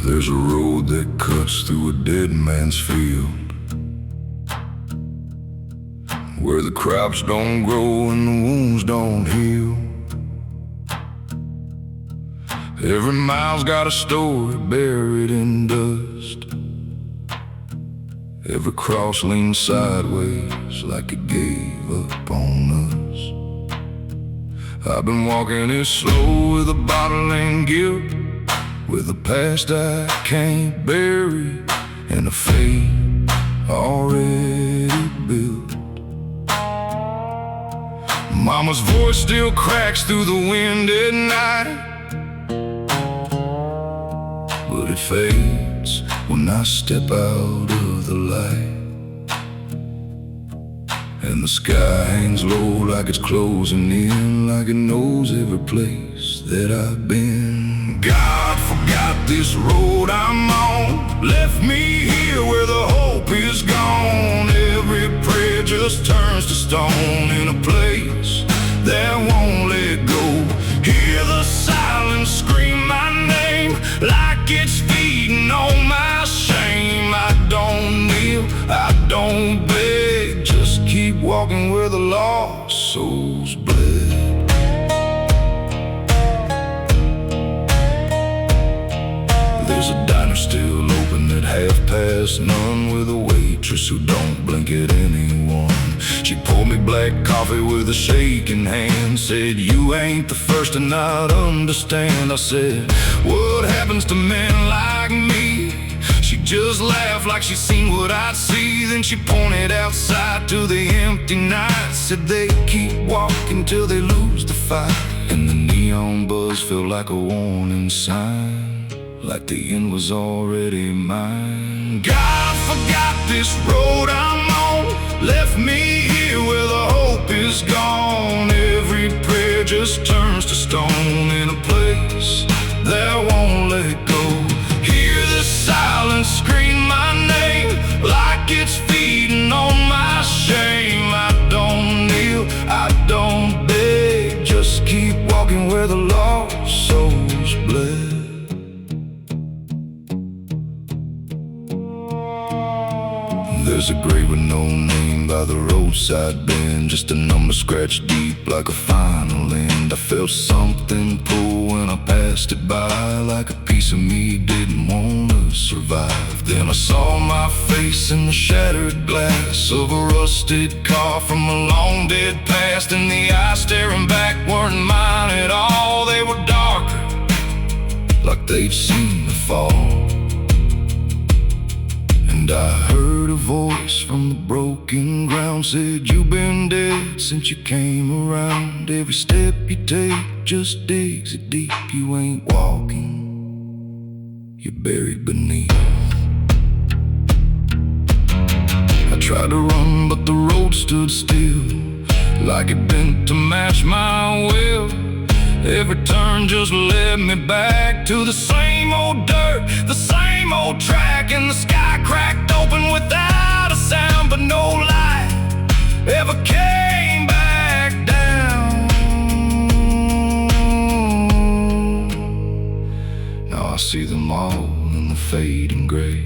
There's a road that cuts through a dead man's field, where the crops don't grow and the wounds don't heal. Every mile's got a story buried in dust. Every cross leans sideways like it gave up on us. I've been walking it slow with a bottle and guilt, with a past I can't bury and a fate already built. Mama's voice still cracks through the wind at night, but it fades when I step out of the light. And the sky hangs low like it's closing in, like it knows every place that I've been. God forgot this road I'm on, left me here where the hope is gone. Every prayer just turns to stone in a place that won't let go. Hear the silence scream my name like it's feeding on my shame. I don't kneel, I don't beg, just keep walking where the lost souls bled. There's a diner still open at none, with a waitress who don't blink at anyone. She poured me black coffee with a shaking hand, said, "You ain't the first to not understand." I said, "What happens to men like me?" She just laughed like she seen what I'd see. Then she pointed outside to the empty night, said they keep walking till they lose the fight. And the neon buzz felt like a warning sign, like the end was already mine. God forgot this road I'm on, left me here where the hope is gone. Every prayer just turns to stone in a place that won't let go. Hear the silence scream my name like it's feeding on my shame. I don't kneel, I don't beg, just keep walking where the lost souls bled. There's a grave with no name by the roadside bend, just a number scratched deep like a final end. I felt something pull when I passed it by, like a piece of me didn't want to survive. Then I saw my face in the shattered glass of a rusted car from a long dead past, and the eyes staring back weren't mine at all. They were darker, like they'd seen the fall. And I heard a voice from the broken ground, said, "You've been dead since you came around. Every step you take just digs it deep. You ain't walking, you're buried beneath." I tried to run, but the road stood still, like it bent to match my will. Every turn just led me back to the same old dirt, the same old track, and the sky cracked open without a sound, but no light ever came back down. Now I see them all in the fading gray,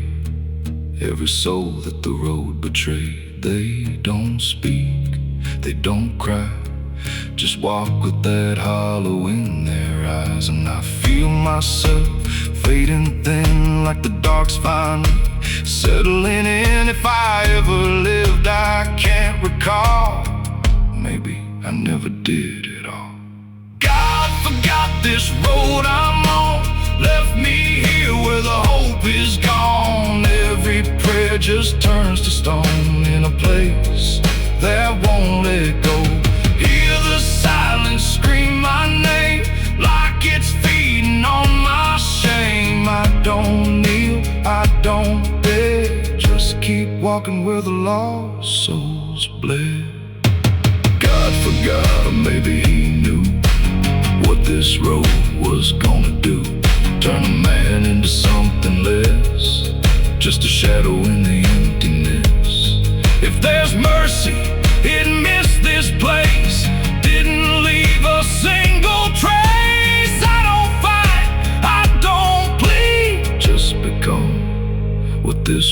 every soul that the road betrayed. They don't speak, they don't cry, just walk with that hollow in their eyes. And I feel myself fading thin, like the dark's finally settling in. If I ever lived, I can't recall. Maybe I never did at all. God forgot this road I'm on, left me here where the hope is gone. Every prayer just turns to stone in a place that won't let go. Hear the silence scream my name like it's feeding on my shame. I don't kneel, I don't beg, just keep walking where the lost souls bled. God forgot, or maybe he knew what this road was gonna do, turn a man into something less, just a shadow in the emptiness. If there's mercy, it missed this place, didn't leave a single trace. I don't fight, I don't plead, just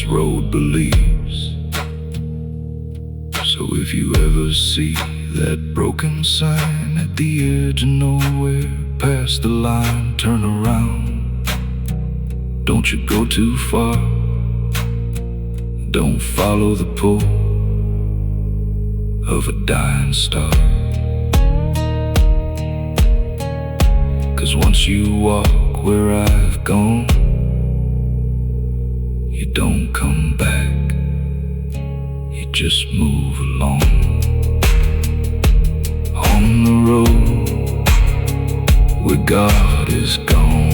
road believes. So if you ever see that broken sign at the edge of nowhere, past the line, turn around. Don't you go too far. Don't follow the pull of a dying star. 'Cause once you walk where I've gone, you don't come back, you just move along. On the road where God is gone.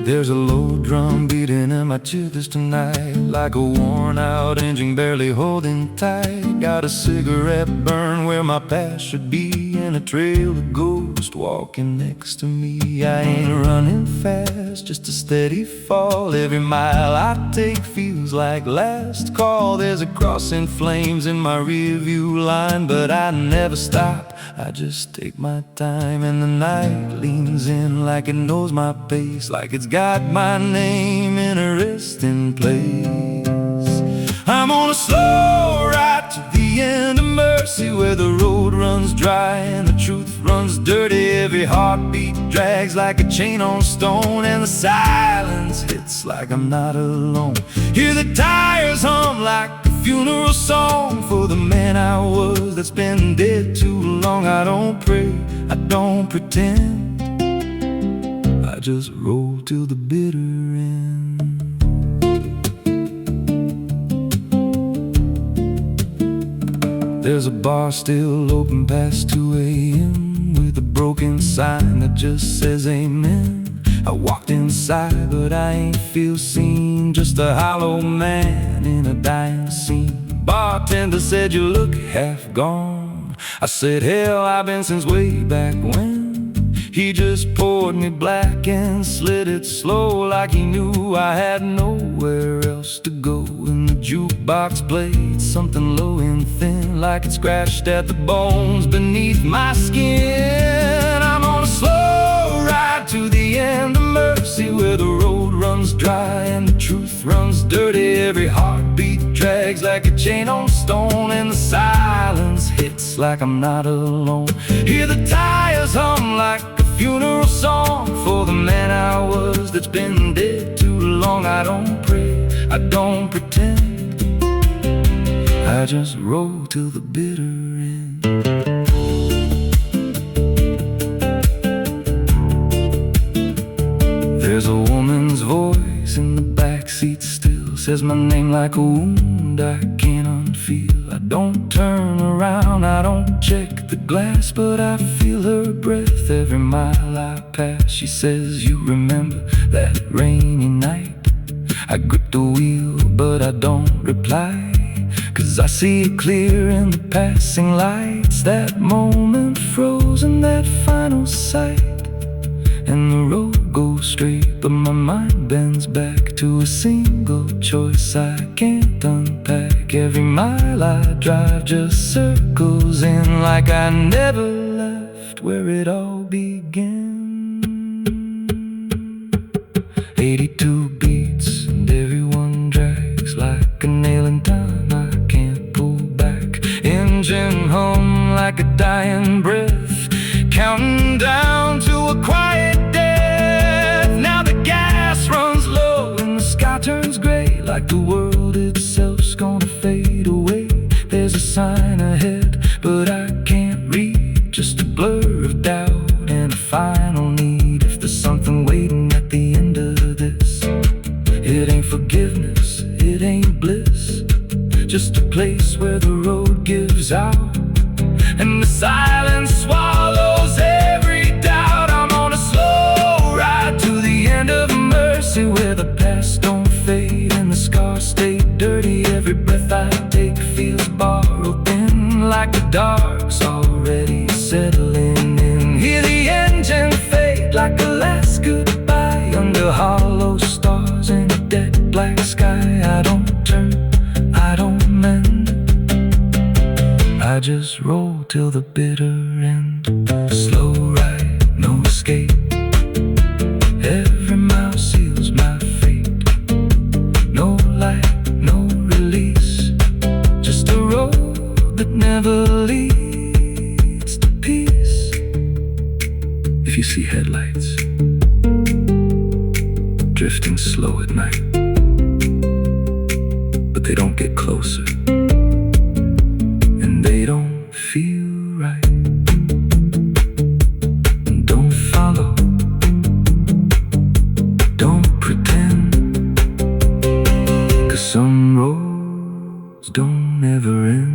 There's a low drum beating in my chest tonight, like a worn out engine barely holding tight. Got a cigarette burn where my past should be, and a trail of ghosts walking next to me. I ain't running fast, just a steady fall. Every mile I take feels like last call. There's a cross in flames in my rearview line, but I never stop, I just take my time. And the night leans in like it knows my pace, like it's got my name in a resting place. I'm on a slow ride to the end of mercy, where the road runs dry and the truth runs dirty. Every heartbeat drags like a chain on stone, and the silence hits like I'm not alone. Hear the tires hum like a funeral song for the man I was that's been dead too long. I don't pray, I don't pretend, I just roll till the bitter end. There's a bar still open past 2 a.m. with a broken sign that just says amen. I walked inside but I ain't feel seen, just a hollow man in a dying scene. Bartender said you look half gone. I said hell, I've been since way back when. He just poured me black and slid it slow, like he knew I had nowhere else to go. And the jukebox played something low and thin, like it scratched at the bones beneath my skin. I'm on a slow ride to the end of mercy, where the road runs dry and the truth runs dirty. Every heartbeat drags like a chain on stone, and the silence hits like I'm not alone. Hear the tires hum like a funeral song for the man I was that's been dead too long. I don't pray, I don't pretend, I just roll till the bitter end. There's a woman's voice in the backseat still, says my name like a wound I can't unfeel. I don't turn around, I don't check the glass, but I feel her breath every mile I pass. She says, you remember that rainy night? I grip the wheel, but I don't reply, 'cause I see it clear in the passing lights. That moment frozen, that final sight, and the road goes straight, but my mind bends back to a single choice I can't unpack. Every mile I drive just circles in, like I never left where it all began. 82 beats and everyone drags like a nail in time I can't pull back. Engine hum like a dying breath, counting down to a quiet death. Now the gas runs low and the sky turns gray, like the world itself's gonna fade away. There's a sign ahead, but I can't read, just a blur of doubt and a final need. If there's something waiting at the end of this, it ain't forgiveness, it ain't bliss, just a place where the road gives out and the silence swallows every doubt. I'm on a slow ride to the end of mercy, where the past don't fade and the scars stay dirty. Every breath I take feels borrowed in, like the dark's already settling in. Hear the engine fade like a last goodbye, under hollow stars in a dead black sky. I don't turn, I don't mend, I just roll till the bitter end. Slow ride, no escape. Every mile seals my fate. No light, no release. Just a road that never leads to peace. If you see headlights drifting slow at night, but they don't get closer, and they don't feel right. Don't follow, don't pretend, 'cause some roads don't ever end.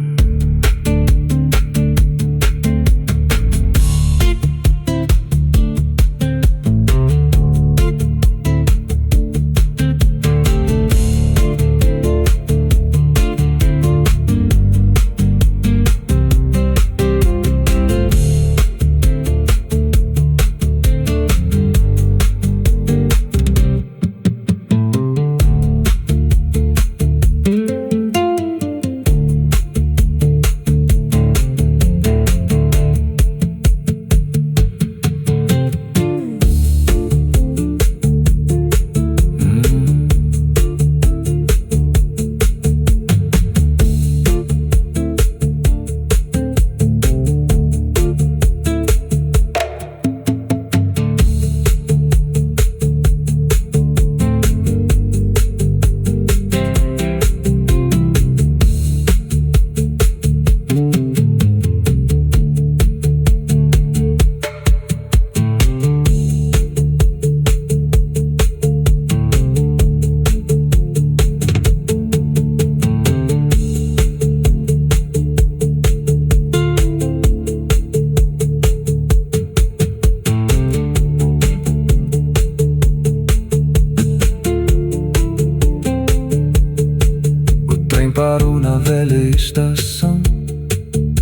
Parou na velha estação,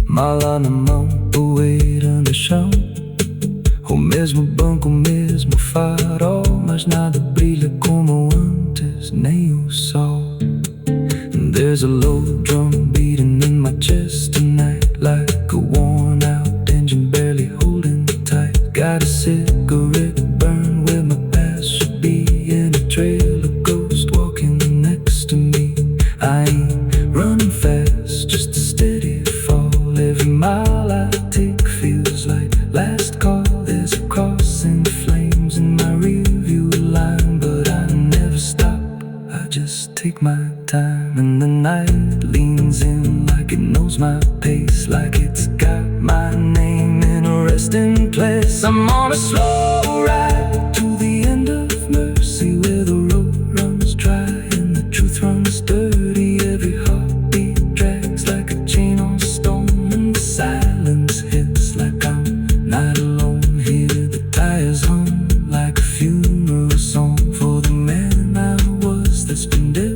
mala na mão, poeira no chão. O mesmo banco, o mesmo farol, mas nada brilha como antes, nem o sol. And there's a low drum beating in my chest tonight, like a worn out engine barely holding tight. Got a cigarette burn where my past should be, and a trail of ghosts walking next to me. I ain't running fast, just a steady fall. Every mile I take feels like last call. There's a cross in flames in my rearview line, but I never stop, I just take my time. And the night leans in like it knows my pace, like it's got my name in a resting place. I'm on a slow ride to the end of mercy, where the road runs dry and the truth runs dirty. Every heartbeat drags like a chain on stone, and the silence hits like I'm not alone here. The tires hum like a funeral song for the man I was that's been dead.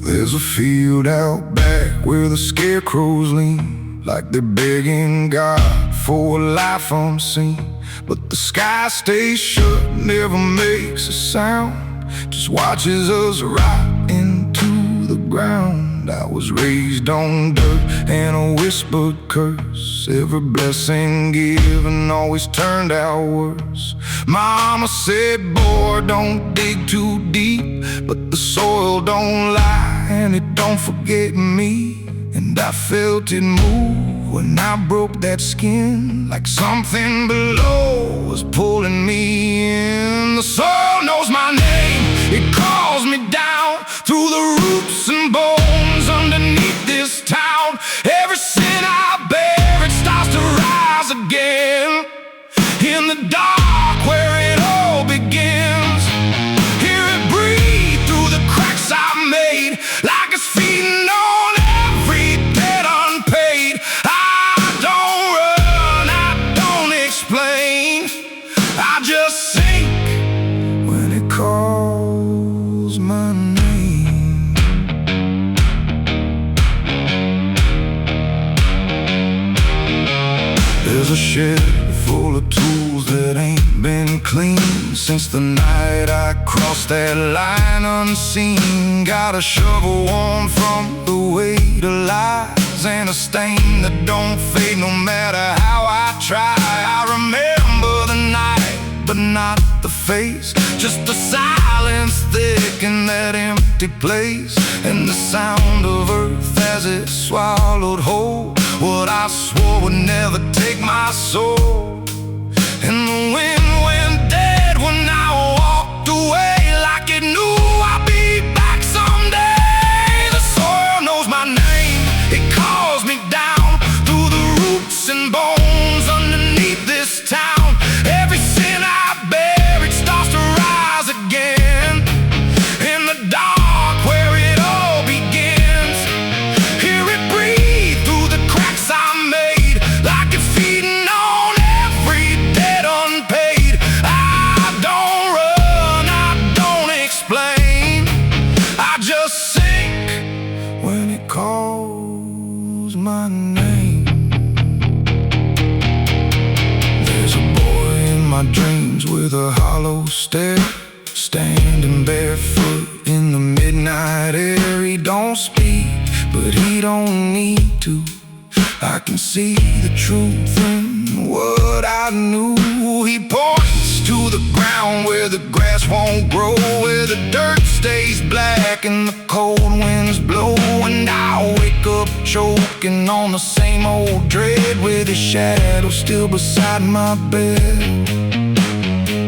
There's a field out back where the scarecrows lean, like they're begging God for a life unseen. But the sky stays shut, never makes a sound, just watches us rot into the ground. I was raised on dirt and a whispered curse. Every blessing given always turned out worse. Mama said, boy, don't dig too deep, but the soil don't lie and it don't forget me. And I felt it move when I broke that skin, like something below was pulling me in. The soil knows my name, it calls me down through the roots and bones underneath this town. Every sin I bear, it starts to rise again in the dark where it all begins. Hear it breathe through the cracks I made, like it's feeding on every debt unpaid. I don't run, I There's a shed full of tools that ain't been cleaned since the night I crossed that line unseen. Got a shovel worn from the weight of lies, and a stain that don't fade no matter how I try. I remember the night, but not the face, just the silence thick in that empty place, and the sound of earth as it swallowed whole what I swore would never take my soul. And the wind went dead when I walked away, like it knew I'd be back someday. The soil knows my name, it calls me down through the roots and bones underneath this town. Every sin I bear, it starts to rise again in the dark where it all begins. Hear it breathe through the cracks I made, like it's feeding on every debt unpaid. I don't run, I don't explain, I just sink when it calls my name. There's a boy in my dreams with a hollow stare, standing barefoot in the midnight air. He don't speak, but he don't need to. I can see the truth in what I knew. He points to the ground where the grass won't grow, where the dirt stays black and the cold winds blow. And I wake up choking on the same old dread, with his shadow still beside my bed.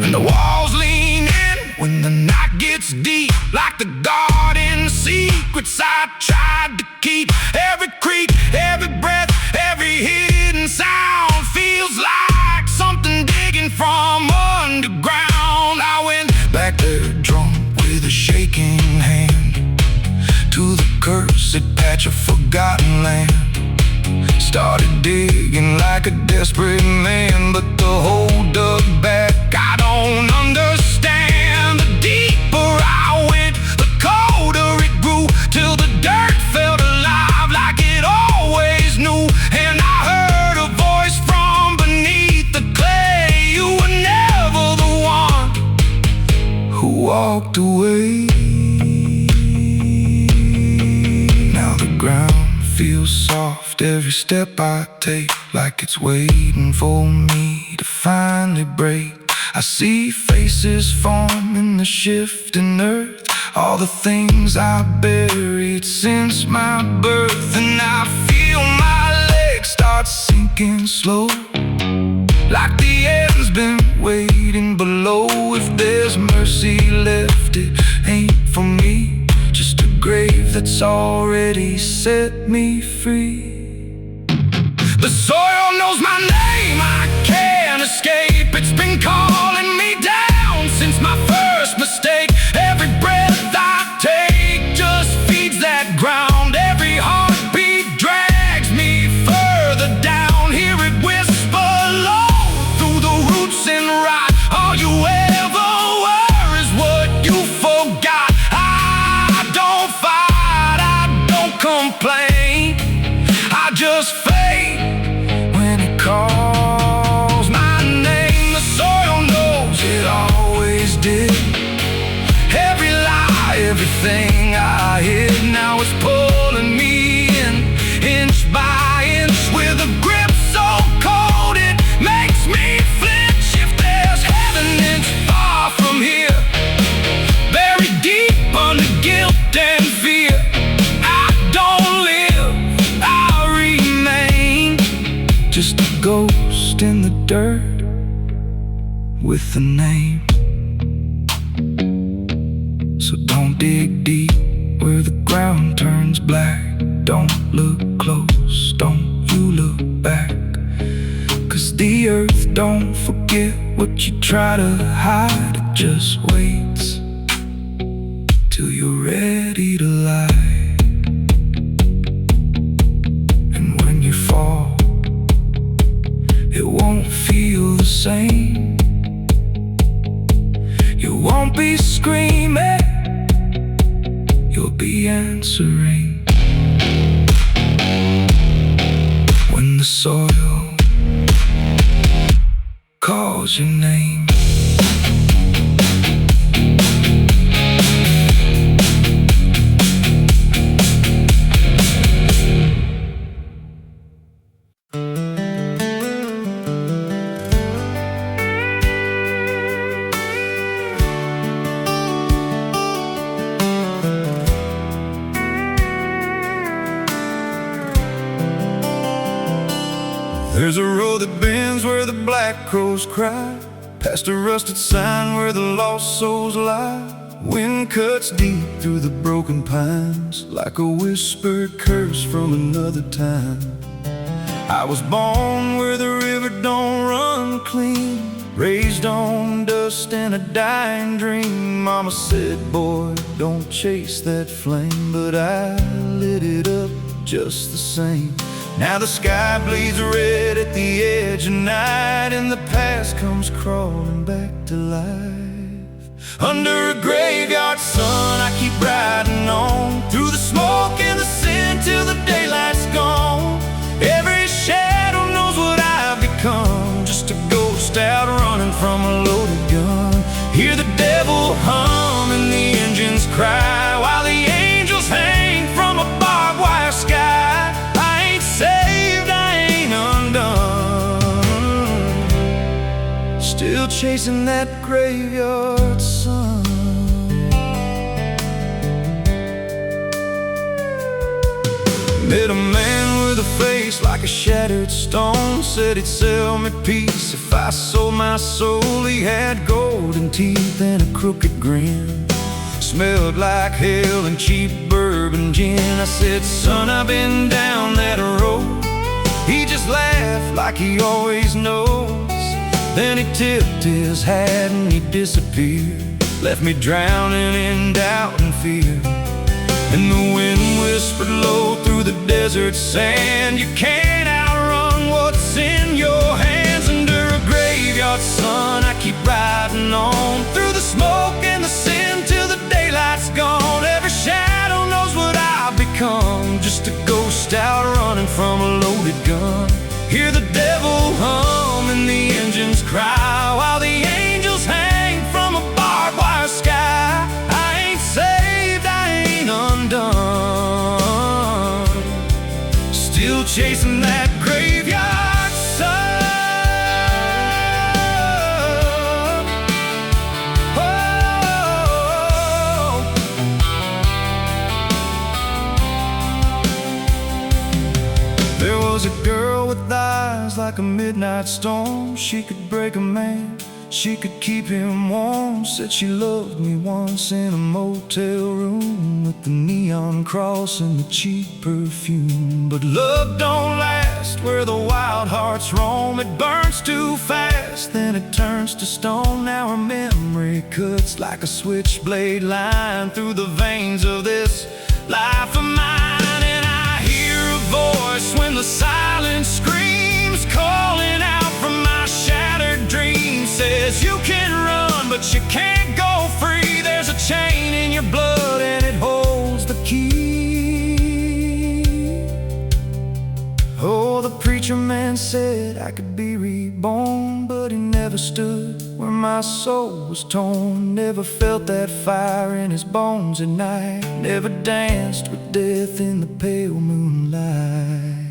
And the walls lean in when the night gets deep, like the garden secrets I tried to keep. Every creak, every breath, every hidden sound feels like something digging from underground. I went back there drunk with a shaking hand to the cursed patch of forgotten land. Started digging like a desperate man, but the hole dug back. I don't understand. The deeper I went, the colder it grew, till the dirt felt alive like it always knew. And I heard a voice from beneath the clay. You were never the one who walked away. Now the ground feels soft every step I take, like it's waiting for me to finally break. I see faces form in the shifting earth, all the things I buried since my birth. And I feel my legs start sinking slow, like the end's been waiting below. If there's mercy left, it ain't for me, just a grave that's already set me free. The soil knows my name, I can't escape. It's been calling me down since my first mistake. Every breath I take just feeds that ground. Every heartbeat drags me further down. Hear it whisper low through the roots and rot. All you ever were is what you forgot. I don't fight, I don't complain, I just fade when it calls my name. The soil knows it always did. Every lie, everything I hid, now it's pulling me in, inch by inch, with a grip so cold it makes me flinch. If there's heaven, it's far from here, buried deep under guilt and fear. I don't live, I remain, just a ghost in the dirt with a name. So don't dig deep where the ground turns black. Don't look close, don't you look back, 'cause the earth don't forget what you try to hide. It just waits till you're ready to lie. And when you fall, it won't feel the same. You won't be screaming, you'll be answering. When the soil was your name? There's a road that bends where the black crows cry, past a rusted sign where the lost souls lie. Wind cuts deep through the broken pines, like a whispered curse from another time. I was born where the river don't run clean, raised on dust and a dying dream. Mama said, boy, don't chase that flame, but I lit it up just the same. Now the sky bleeds red at the edge of night, and the past comes crawling back to life. Under a graveyard sun, I keep riding on, through the smoke and the sin till the daylight's gone. Every shadow knows what I've become, just a ghost out running from a loaded gun. Hear the devil hum and the engines cry, while the angels hang from a barbed wire sky. Saved, I ain't undone, still chasing that graveyard sun. Met a man with a face like a shattered stone, said he'd sell me peace if I sold my soul. He had golden teeth and a crooked grin, smelled like hell and cheap bourbon gin. I said, son, I've been down that road. He just laughed like he always knows. Then he tipped his hat and he disappeared, left me drowning in doubt and fear. And the wind whispered low through the desert sand, you can't outrun what's in your hands. Under a graveyard sun, I keep riding on, through the smoke and the sin till the daylight's gone. Every shadow knows what I've become, just a ghost out running from a loaded gun. Hear the devil hum and the engines cry, while the angels hang from a barbed wire sky. I ain't saved, I ain't undone, still chasing that graveyard sun. There was a girl with eyes like a midnight storm. She could break a man, she could keep him warm. Said she loved me once in a motel room, with the neon cross and the cheap perfume. But love don't last where the wild hearts roam. It burns too fast, then it turns to stone. Now her memory cuts like a switchblade line through the veins of this life of mine. Voice when the silence screams, calling out from my shattered dreams. Says you can run, but you can't go free. There's a chain in your blood and it holds the key. Oh, the preacher man said I could be reborn, but he never stood where my soul was torn. Never felt that fire in his bones at night, never danced with death in the pale moonlight.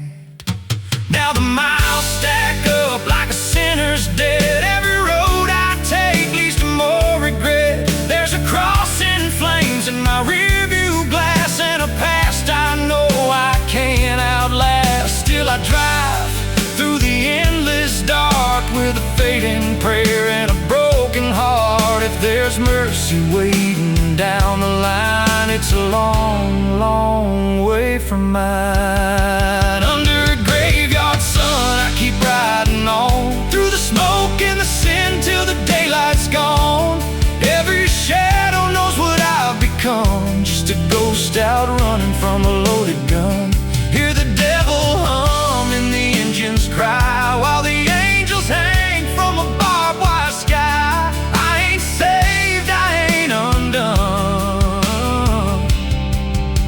Now the miles stack up like a sinner's debt. Every road I take leads to more regret. There's a cross in flames in my rearview glass, and a past I know I can't outlast. Still I drive through the endless dark with a fading prayer and a broken heart. If there's mercy waiting down the line, it's a long, long way from mine. Under a graveyard sun, I keep riding on, through the smoke and the sin till the daylight's gone. Every shadow knows what I've become, just a ghost out running from a loaded gun. Hear the devil hum and the engines cry, while the angels hang from a barbed wire sky. I ain't saved, I ain't undone,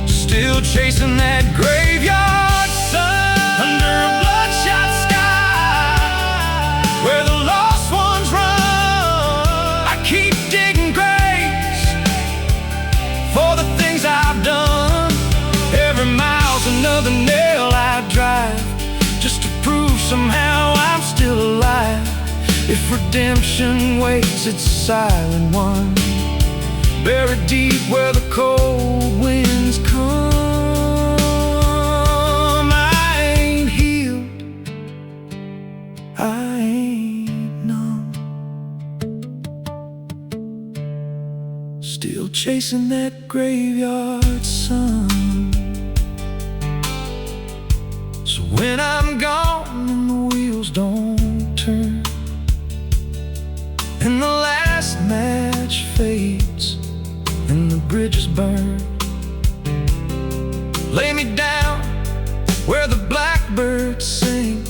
still chasing that graveyard sun. Under a bloodshot sky, where the lost ones run. another nail I drive, just to prove somehow I'm still alive. If redemption waits, it's a silent one, buried deep where the cold winds come. I ain't healed, I ain't numb, still chasing that graveyard sun. So when I'm gone and the wheels don't turn, and the last match fades and the bridges burn, lay me down where the blackbirds sing,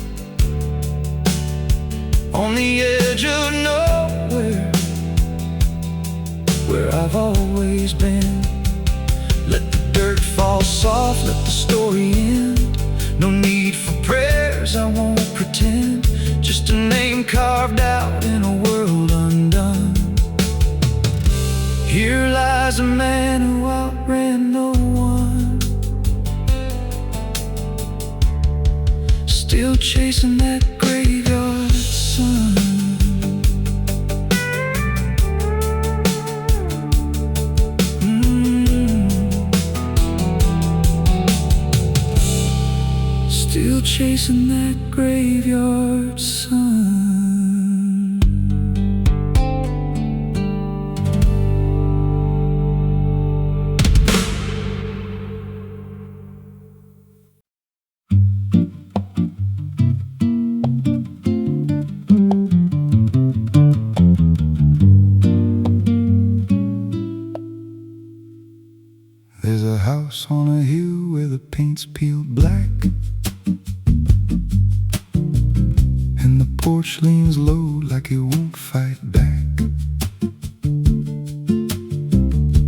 on the edge of nowhere, where I've always been. Let the dirt fall soft, let the story end. No need for prayers, I won't pretend, just a name carved out in a world undone. Here lies a man who outran no one, still chasing that graveyard sun. Still chasing that graveyard sun. There's a house on a hill where the paint's peeled black, and the porch leans low like it won't fight back.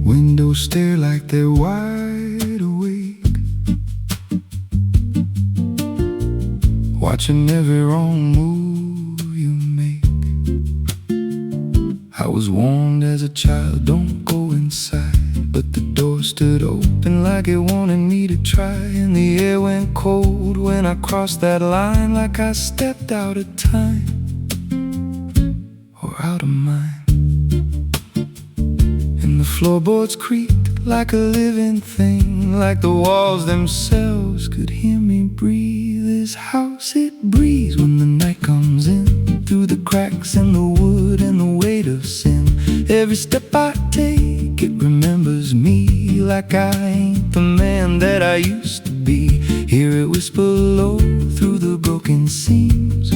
Windows stare like they're wide awake, watching every wrong move you make. I was warned as a child, don't go inside, but the door stood open like it wanted me to try. And the air went cold when I crossed that line, like I stepped out of time or out of mind. And the floorboards creaked like a living thing, like the walls themselves could hear me breathe. This house, it breathes when the night comes in, through the cracks in the wood and the weight of sin. Every step I take, it remembers me, like I ain't the man that I used to be. Hear it whisper low through the broken seams,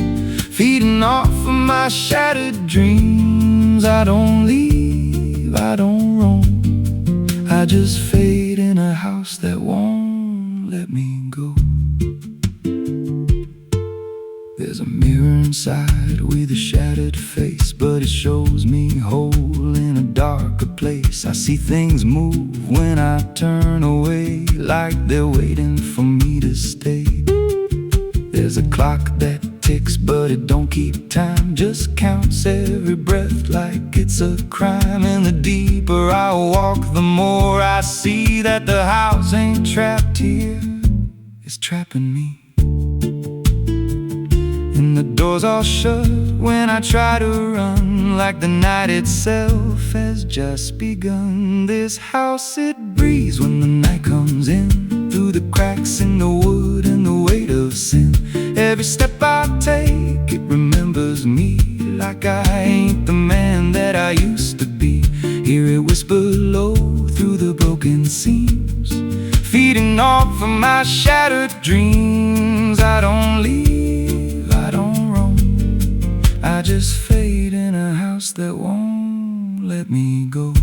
feeding off of my shattered dreams. I don't leave, I don't roam, I just fade in a house that won't let me go. There's a mirror inside with a shattered face, but it shows me whole in a darker place. I see things move when I turn away, like they're waiting for me to stay. There's a clock that ticks, but it don't keep time, just counts every breath like it's a crime. And the deeper I walk, the more I see that the house ain't trapped here, it's trapping me. And the doors all shut when I try to run, like the night itself has just begun. This house, it breathes when the night comes in, through the cracks in the wood and the weight of sin. Every step I take, it remembers me, like I ain't the man that I used to be. Hear it whisper low through the broken seams, feeding off of my shattered dreams. I don't leave, I don't roam, I just fade in a house that won't let me go.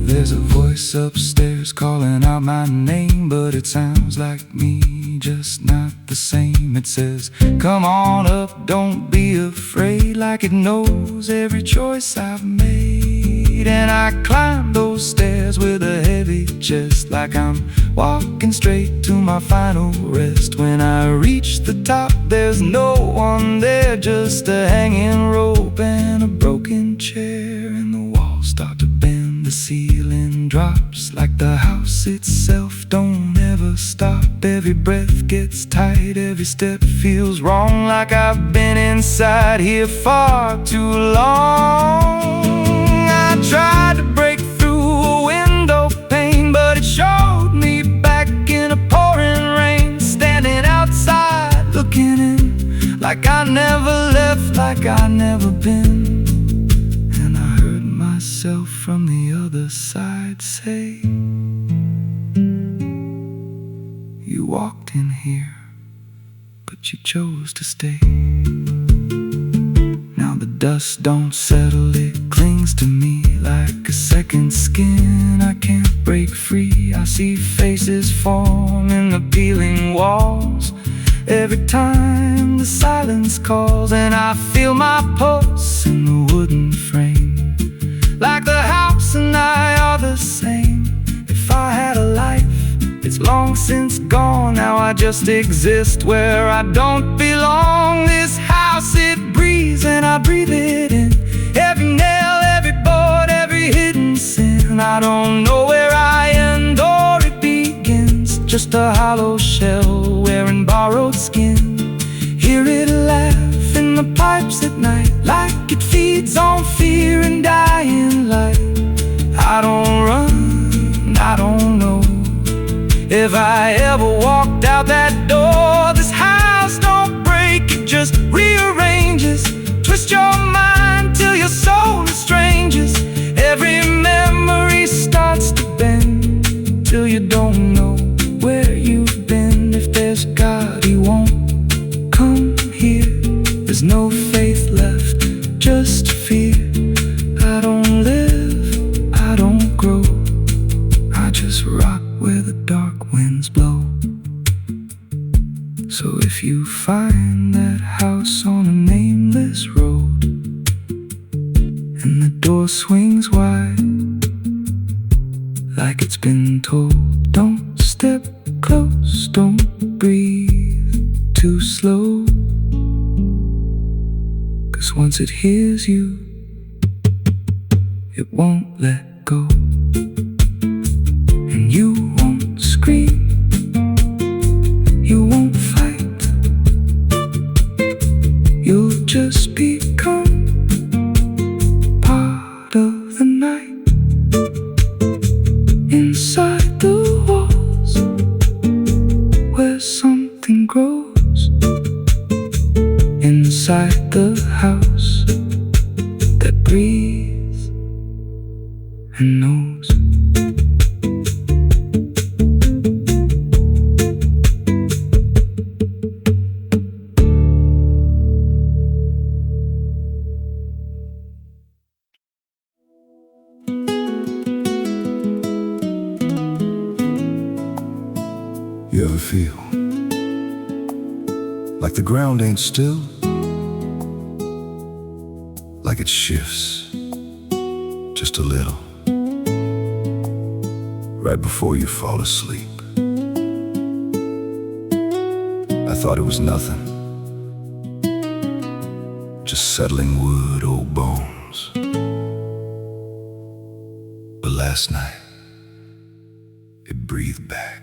There's a voice upstairs calling out my name, but it sounds like me, just not the same. It says, come on up, don't be afraid, like it knows every choice I've made. And I climb those stairs with a heavy chest, like I'm walking straight to my final rest. When I reach the top, there's no one there, just a hanging rope and a broken chair. And the walls start to bend, the ceiling drops, like the house house itself don't ever stop. Every breath gets tight, every step feels wrong, like I've been inside here far too long. I tried to break through a window pane, but it showed me back in a pouring rain, standing outside looking in, like I never left, like I never been. And I heard myself from the other side say, you walked in here, but you chose to stay. Now the dust don't settle, it clings to me like a second skin. I can't break free. I see faces form in the peeling walls every time the silence calls, and I feel my pulse in the wooden frame, like the house and I are the same. If I had a life, it's long since gone. Now I just exist where I don't belong. This house, it breathes and I breathe it in. Every nail, every board, every hidden sin. I don't know where I end or it begins. Just a hollow shell wearing borrowed skin. Hear it laugh in the pipes at night, like it feeds on fear and dying light. I don't run, I don't know if I ever walked out that door. This house don't break, it just rearranges. Twist your mind till your soul estranges. Every memory starts to bend, till you don't know where you've been. If there's God, He won't come here. There's no faith left, just fear. I don't live, I don't grow, I just rock where the dark winds blow. So if you find that house on a nameless road, and the door swings wide, like it's been told, don't step close, don't breathe too slow, 'cause once it hears you, it won't let go. And you won't scream, you won't fight, you'll just become part of the night. Inside the walls, where something grows. Inside the house that breathes and knows. You ever feel like the ground ain't still? Like it shifts just a little right before you fall asleep. I thought it was nothing, just settling wood, old bones. But last night, it breathed back.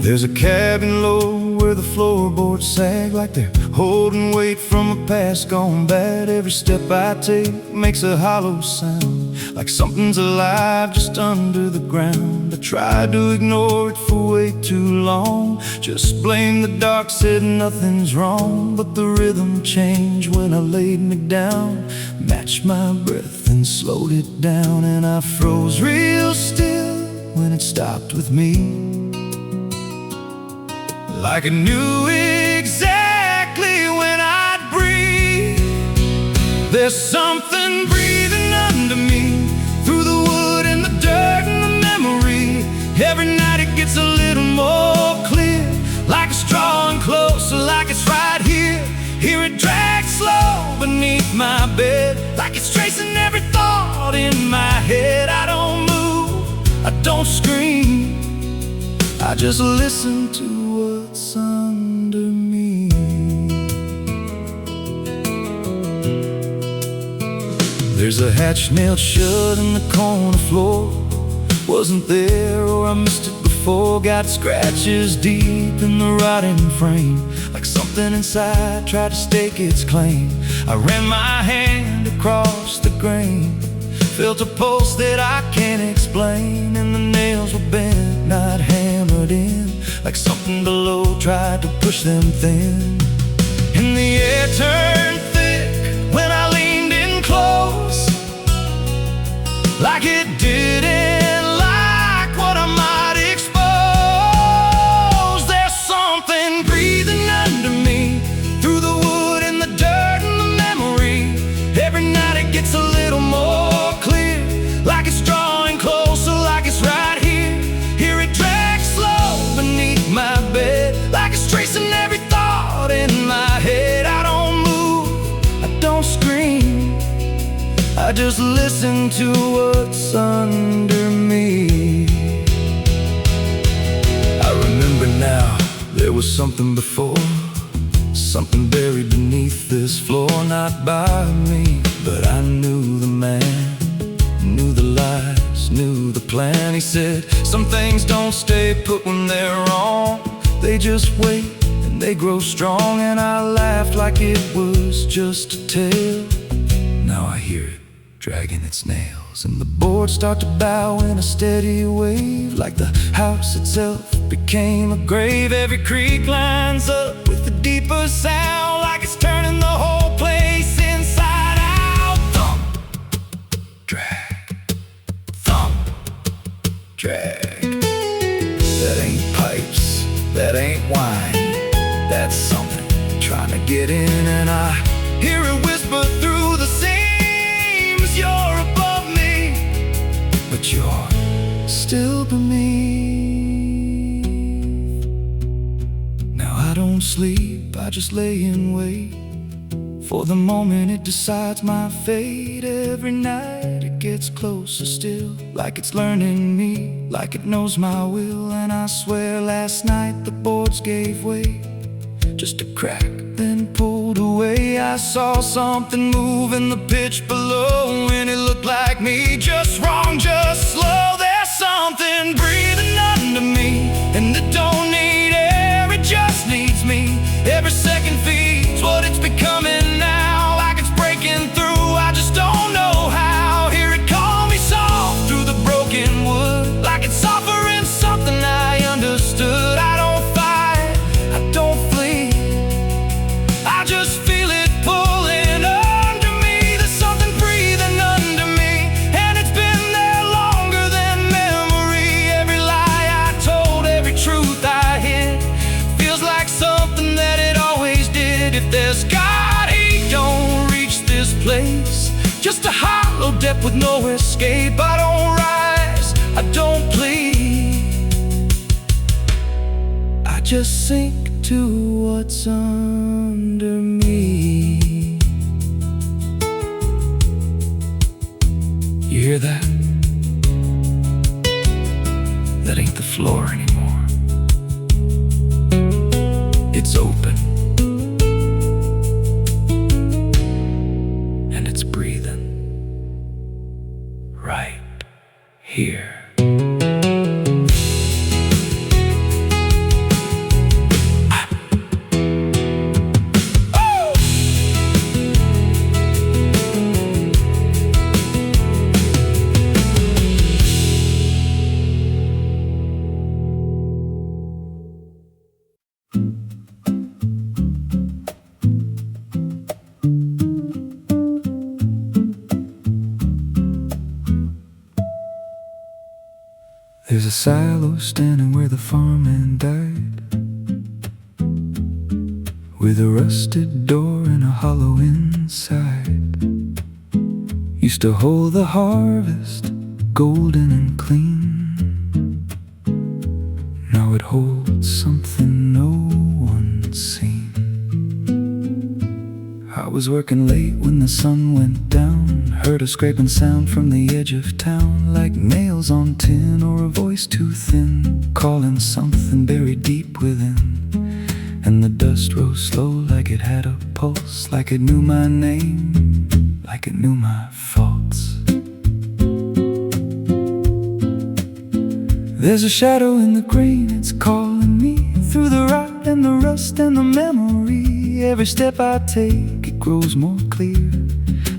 There's a cabin low where the floorboards sag, like they're holding weight from a past gone bad. Every step I take makes a hollow sound, like something's alive just under the ground. I tried to ignore it for way too long, just blame the dark, said nothing's wrong. But the rhythm changed when I laid me down, matched my breath and slowed it down. And I froze real still when it stopped with me, like I knew exactly when I'd breathe. There's something breathing under me, through the wood and the dirt and the memory. Every night it gets a little more clear, like it's drawing closer, like it's right here. Hear it drag slow beneath my bed, like it's tracing every thought in my head. I don't move, I don't scream, I just listen to what's under me. There's a hatch nailed shut in the corner floor. Wasn't there, or I missed it before. Got scratches deep in the rotting frame, like something inside tried to stake its claim. I ran my hand across the grain, felt a pulse that I can't explain, and the nails were bent, not hammered in, like something below tried to push them thin. And the air turned thick when I leaned in close, like it didn't like what I might expose. There's something breathing under me, through the wood and the dirt and the memory. Every night it gets a little more clear, like it's drawing closer, like it's right here. Hear it drag slow beneath my bed, like it's tracing every thought in my head. I don't move, I don't scream, I just listen to what's under me. I remember now, there was something before, something buried beneath this floor. Not by me, but I knew the man, knew the lies, knew the plan. He said, some things don't stay put when they're wrong, they just wait and they grow strong. And I laughed like it was just a tale. Now I hear it dragging its nails, and the boards start to bow in a steady wave, like the house itself became a grave. Every creak lines up with a deeper sound, like it's turning the whole place inside out. Thump, drag, thump, drag. That ain't pipes, that ain't wine, that's something trying to get in. And I hear it whisper through the seams, you're above me, but you're still beneath. Now I don't sleep, I just lay in wait for the moment it decides my fate. Every night it gets closer still, like it's learning me, like it knows my will. And I swear last night the boards gave way, just a crack, then pulled away. I saw something move in the pitch below, and it looked like me, just wrong, just slow. There's something breathing under me, and it don't need air, it just needs me. Every second feeds what it's becoming now, like it's breaking through, I just don't know how. Hear it call me soft through the broken wood, like it's offering something I understood. I don't fight, I don't flee, I just feel it pulling under me. There's something breathing under me, and it's been there longer than memory. Every lie I told, every truth I hid, feels like something that it always did. If there's God, he don't reach this place, just a hollow depth with no escape. I don't rise, I don't plead, I just sink to what's under me. You hear that? That ain't the floor anymore, it's open, and it's breathing right here. There's a silo standing where the farmhand died, with a rusted door and a hollow inside. Used to hold the harvest, golden and clean. Now it holds something no one's seen. I was working late when the sun went down, heard a scraping sound from the edge of town, like nails on tin or a voice too thin, calling something buried deep within. And the dust rose slow like it had a pulse, like it knew my name, like it knew my fault. There's a shadow in the grain, it's calling me through the rot and the rust and the memory. Every step I take, it grows more clear,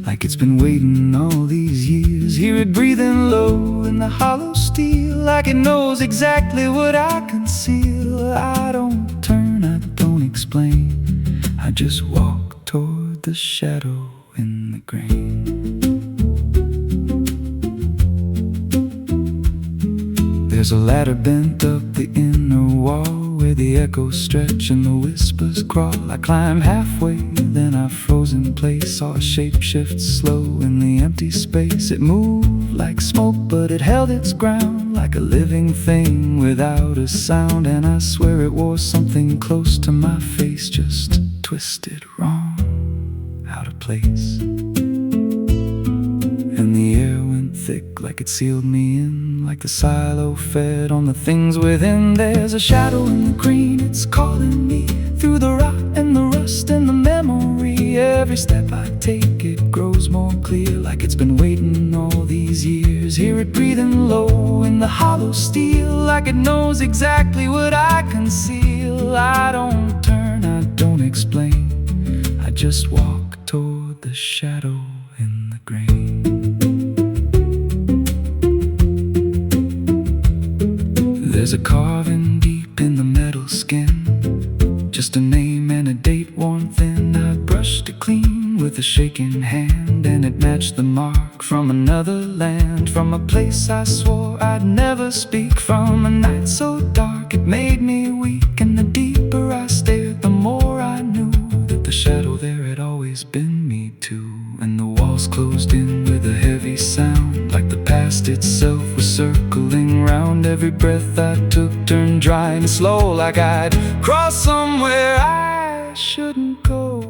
like it's been waiting all these years. Hear it breathing low in the hollow steel, like it knows exactly what I conceal. I don't turn, I don't explain, I just walk toward the shadow in the grain. There's a ladder bent up the inner wall, where the echoes stretch and the whispers crawl. I climb halfway, then I froze in place. Saw a shape shift slow in the empty space. It moved like smoke, but it held its ground, like a living thing without a sound. And I swear it wore something close to my face, just twisted wrong, out of place. And the air went thick, like it sealed me in, like the silo fed on the things within. There's a shadow in the green, it's calling me through the rot and the rust and the memory. Every step I take, it grows more clear, like it's been waiting all these years. Hear it breathing low in the hollow steel, like it knows exactly what I conceal. I don't turn, I don't explain, I just walk toward the shadow in the grain. There's a carving deep in the metal skin, just a name and a date worn thin. I brushed it clean with a shaking hand, and it matched the mark from another land, from a place I swore I'd never speak, from a night so dark it made me weak. And the deeper I stared, the more I knew that the shadow there had always been me too. And the walls closed in with a heavy sound, like the past itself was circling round. Every breath I took turned dry and slow, like I'd crossed somewhere I shouldn't go.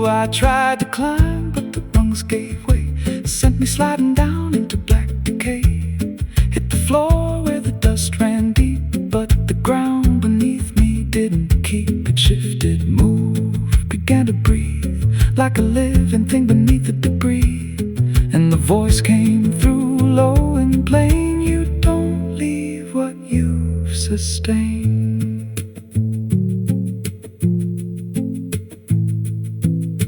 I tried to climb, but the rungs gave way, sent me sliding down into black decay. Hit the floor where the dust ran deep, but the ground beneath me didn't keep. It shifted, moved, began to breathe, like a living thing beneath the debris. And the voice came through low and plain, you don't leave what you've sustained.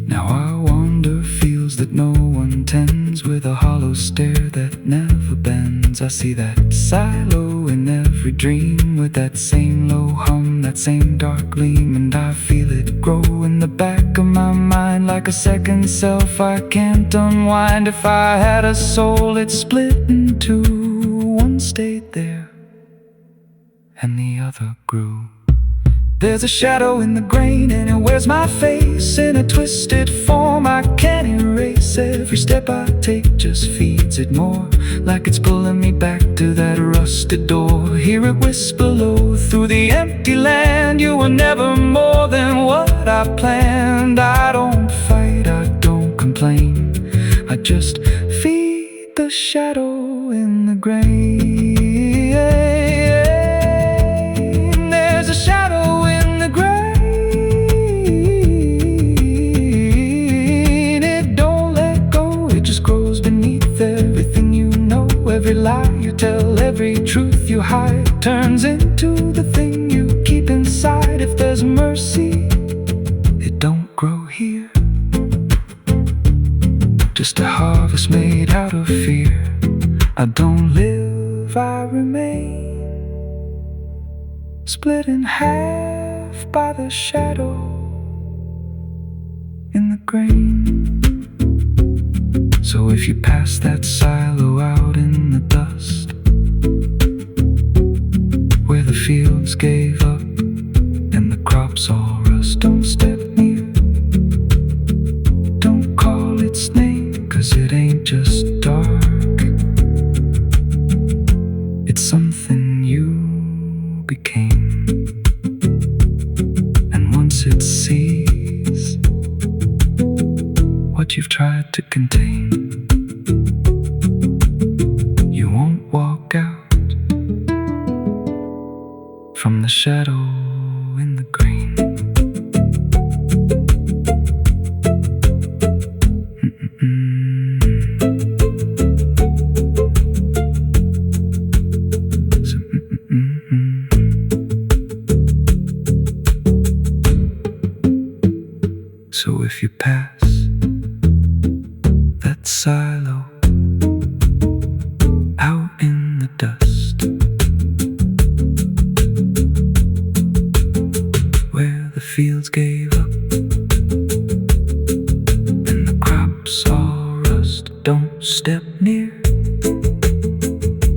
Now I wander fields that no one tends, with a hollow stare that never bends. I see that silo in every dream, with that same low hum, that same dark gleam. And I feel it grow in the back of my mind, like a second self I can't unwind. If I had a soul, it split in two. One stayed there and the other grew. There's a shadow in the grain, and it wears my face in a twisted form I can't erase. Every step I take just feeds it more, like it's pulling me back to that rusted door. Hear it whisper low through the empty land, you were never more than what I planned. I don't fight, I don't complain, I just feed the shadow in the grain. There's a shadow in the grain, it don't let go, it just grows beneath everything you know. Every lie you tell, every truth you hide, turns into the thing you keep inside. If there's mercy, it don't grow here, just a harvest made out of fear. I don't live, I remain, split in half by the shadow in the grain. So if you pass that silo out in the dust, where the fields gave up and the crops all rust, don't step near, don't call its name, 'cause it ain't just dark, it's something you became. And once it sees what you've tried to contain, you won't walk out from the shadow in the green. Mm-mm-mm. step near.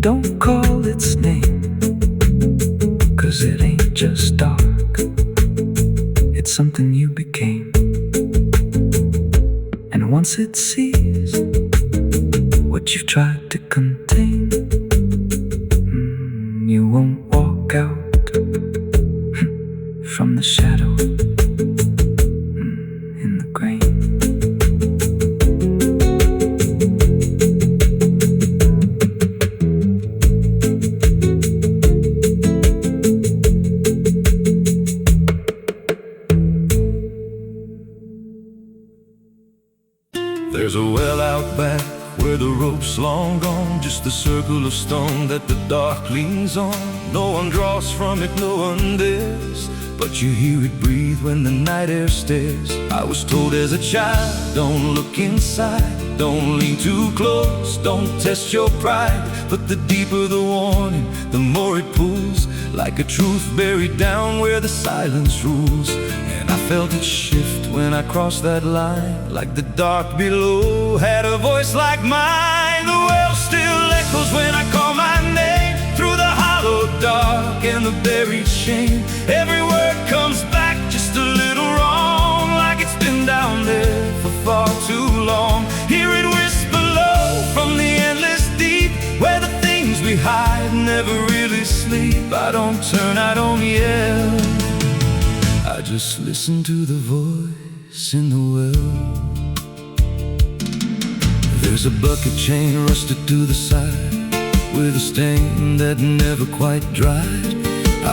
Don't call its name, 'cause it ain't just dark, it's something you became. And once it sees what you've tried to contain, you won't walk out from the shadow in the grain. There's a well out back where the rope's long gone, just a circle of stone that the dark leans on. No one draws from it, no one dares, but you hear it breathe when the night air stares. I was told as a child, don't look inside, don't lean too close, don't test your pride. But the deeper the warning, the more it pulls, like a truth buried down where the silence rules. And I felt it shift when I crossed that line, like the dark below had a voice like mine. The well still echoes when I call my name, through the hollow dark and the buried shame. Every word comes back just a little wrong, like it's been down there for far too long. Hear it whisper low from the endless deep, where the things we hide never really sleep. I don't turn, I don't yell, I just listen to the voice in the well. There's a bucket chain rusted to the side, with a stain that never quite dried.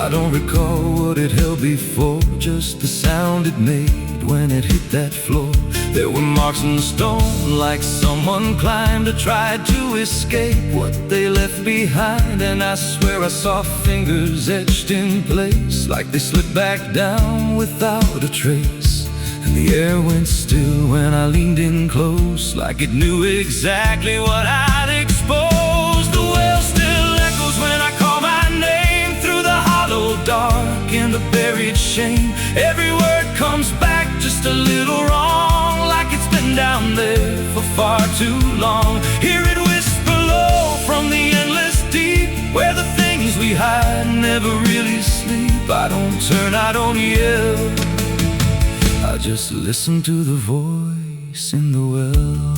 I don't recall what it held before, just the sound it made when it hit that floor. There were marks in the stone, like someone climbed or tried to escape what they left behind. And I swear I saw fingers etched in place, like they slipped back down without a trace. And the air went still when I leaned in close, like it knew exactly what I'd exposed. The well still echoes when I call my name, through the hollow dark and the buried shame. Every word comes back just a little wrong, like it's been down there for far too long. Hear it whisper low from the endless deep, where the things we hide never really sleep. I don't turn, I don't yell, I just listen to the voice in the well.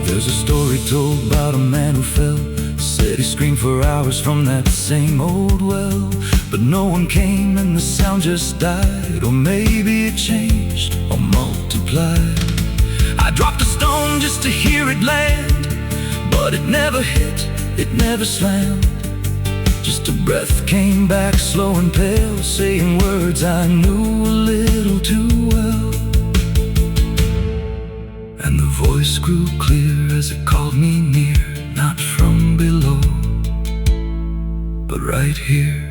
There's a story told about a man who fell, said he screamed for hours from that same old well, but no one came and the sound just died. Or maybe it changed or multiplied. I dropped a stone just to hear it land, but it never hit, it never slammed. Just a breath came back slow and pale, saying words I knew a little too well. And the voice grew clear as it called me near, not from below, but right here.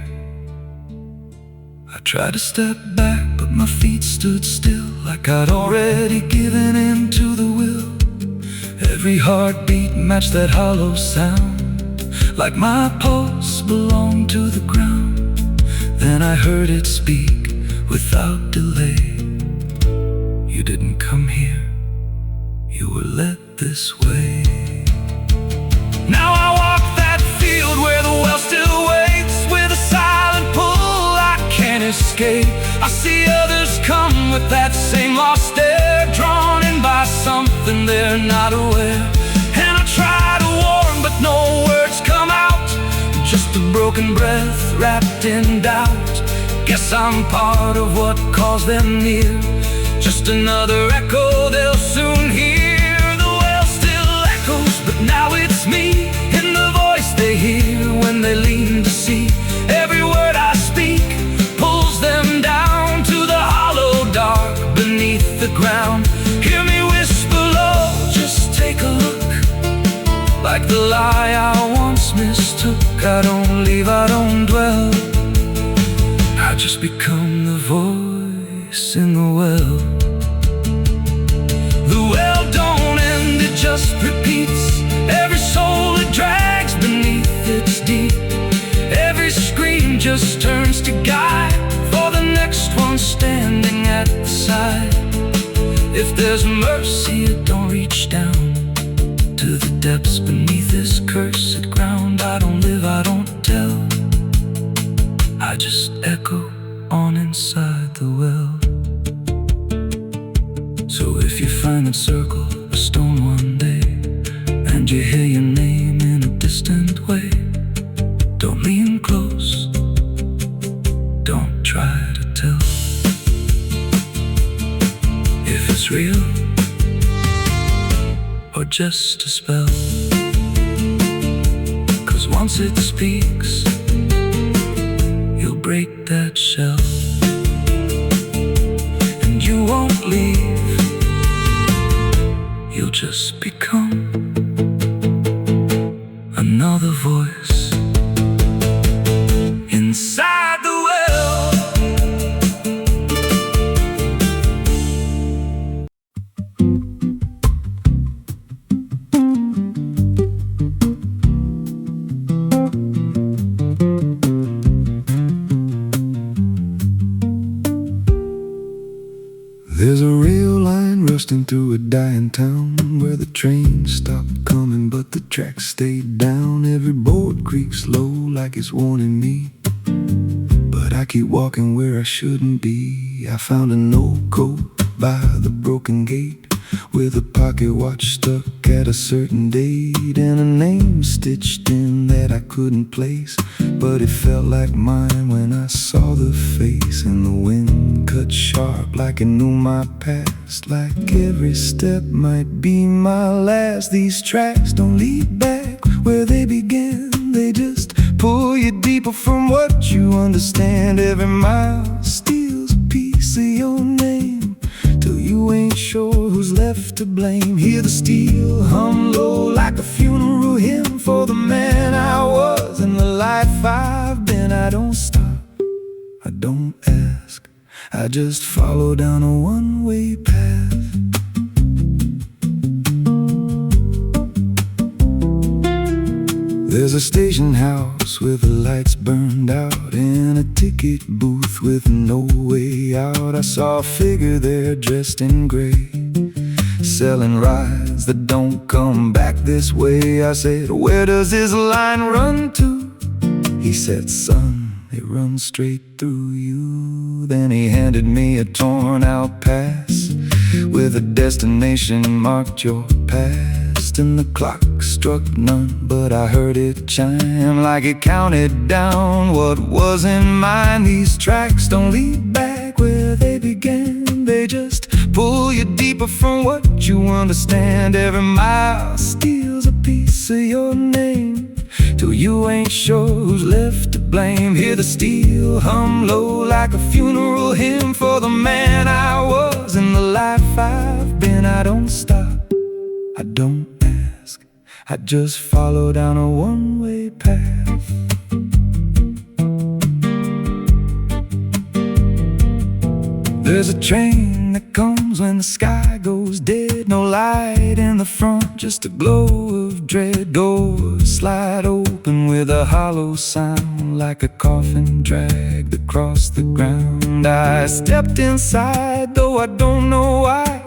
I tried to step back, but my feet stood still, like I'd already given in to the will. Every heartbeat matched that hollow sound, like my pulse belonged to the ground. Then I heard it speak without delay. You didn't come here, you were led this way. Now I walk that field where the well still waits, with a silent pull I can't escape. I see others come with that same lost stare, drawn in by something they're not aware. And I try to warn, but no words come out, just a broken breath wrapped in doubt. Guess I'm part of what calls them near, just another echo they'll soon hear. The well still echoes, but now it's me, in the voice they hear when they lean to see. Every word I speak pulls them down to the hollow dark beneath the ground. Hear me whisper low, just take a look, like the lie I once mistook. I don't leave, I don't dwell, I just become the voice in the well. The well don't end, it just repeats. Every soul it drags beneath its deep. Every scream just turns to guide for the next one standing at the side. If there's mercy, don't reach down to the depths beneath this cursed ground. I don't live, I don't tell, I just echo on inside the well. So if you find that circle of stone one day, and you hear your name in a distant way, don't lean close, don't try to tell if it's real or just a spell. 'Cause once it speaks, you'll break that shell, and you won't leave, you'll just become another voice inside the well. There's a rail line rusting through a dying town, where the trains stopped coming but the tracks stayed down. Every board creaks low like it's warning me, but I keep walking where I shouldn't be. I found an old coat by the broken gate, with a pocket watch stuck at a certain date, and a name stitched in that I couldn't place, but it felt like mine when I saw the face. And the wind cut sharp like it knew my past, like every step might be my last. These tracks don't lead back where they began, they just pull you deeper from what you understand. Every mile steals a piece of your name, till you ain't sure who's left to blame. Hear the steel hum low like a funeral hymn for the man I was and the life I've been. I don't stop, I don't ask, I just follow down a one-way path. There's a station house with the lights burned out, and a ticket booth with no way out. I saw a figure there dressed in gray, selling rides that don't come back this way. I said, where does this line run to? He said, son, it runs straight through you. Then he handed me a torn out pass with a destination marked your past. And the clock struck none, but I heard it chime like it counted down what wasn't mine. These tracks don't lead back where they began, they just pull you deeper from what you understand. Every mile steals a piece of your name, till you ain't sure who's left to blame. Hear the steel hum low like a funeral hymn for the man I was and the life I've been. I don't stop, I don't ask, I just follow down a one-way path. There's a train that comes when the sky goes dead, no light in the front, just a glow of dread. Doors slide open with a hollow sound, like a coffin dragged across the ground. I stepped inside, though I don't know why.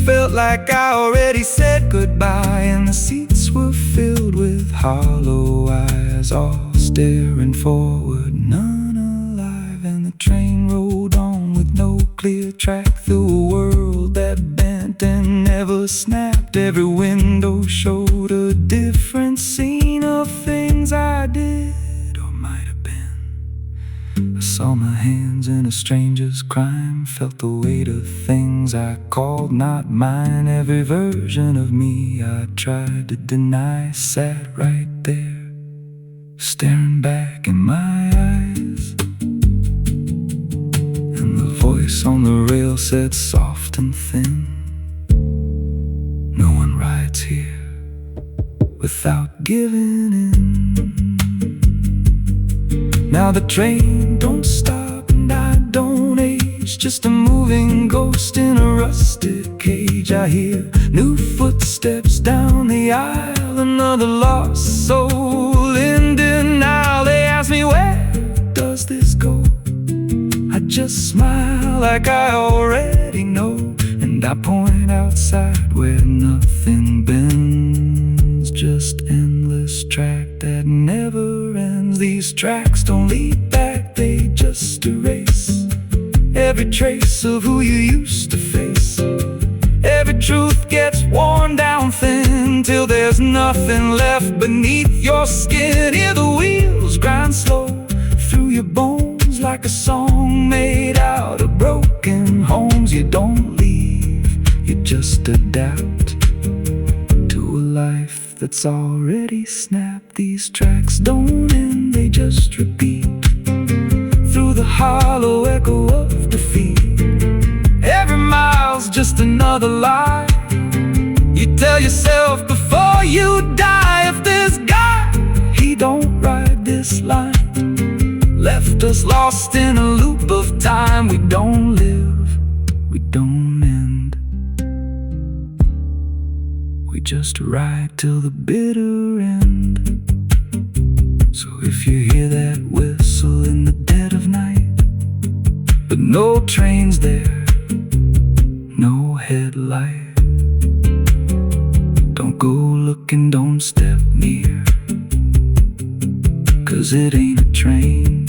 Felt like I already said goodbye, and the seats were filled with hollow eyes, all staring forward, none alive. And the train rolled on with no clear track through a world that bent and never snapped. Every window showed a different scene of things I did or might have been. I saw my hands in a stranger's crime, felt the weight of things I called not mine. Every version of me I tried to deny sat right there, staring back in my eyes. And the voice on the rail said soft and thin, no one rides here without giving in. Now the train don't stop and I don't age, just a moving ghost in a rusted cage. I hear new footsteps down the aisle, another lost soul in denial. They ask me, where does this go? I just smile like I already know, and I point outside where nothing bends, just endless track that never ends. These tracks don't lead back, they just erase every trace of who you used to face. Every truth gets worn down thin till there's nothing left beneath your skin. Hear the wheels grind slow through your bones like a song made out of broken homes. You don't leave, you just adapt to a life that's already snapped. These tracks don't end, they just repeat through the hollow echo of defeat. Every mile's just another lie you tell yourself before you die. If this guy, he don't ride this line, left us lost in a loop of time. We don't live, we don't end, we just ride till the bitter end. So if you hear that whistle in the dead of night, but no trains there, no headlight, don't go looking, don't step near, 'cause it ain't a train,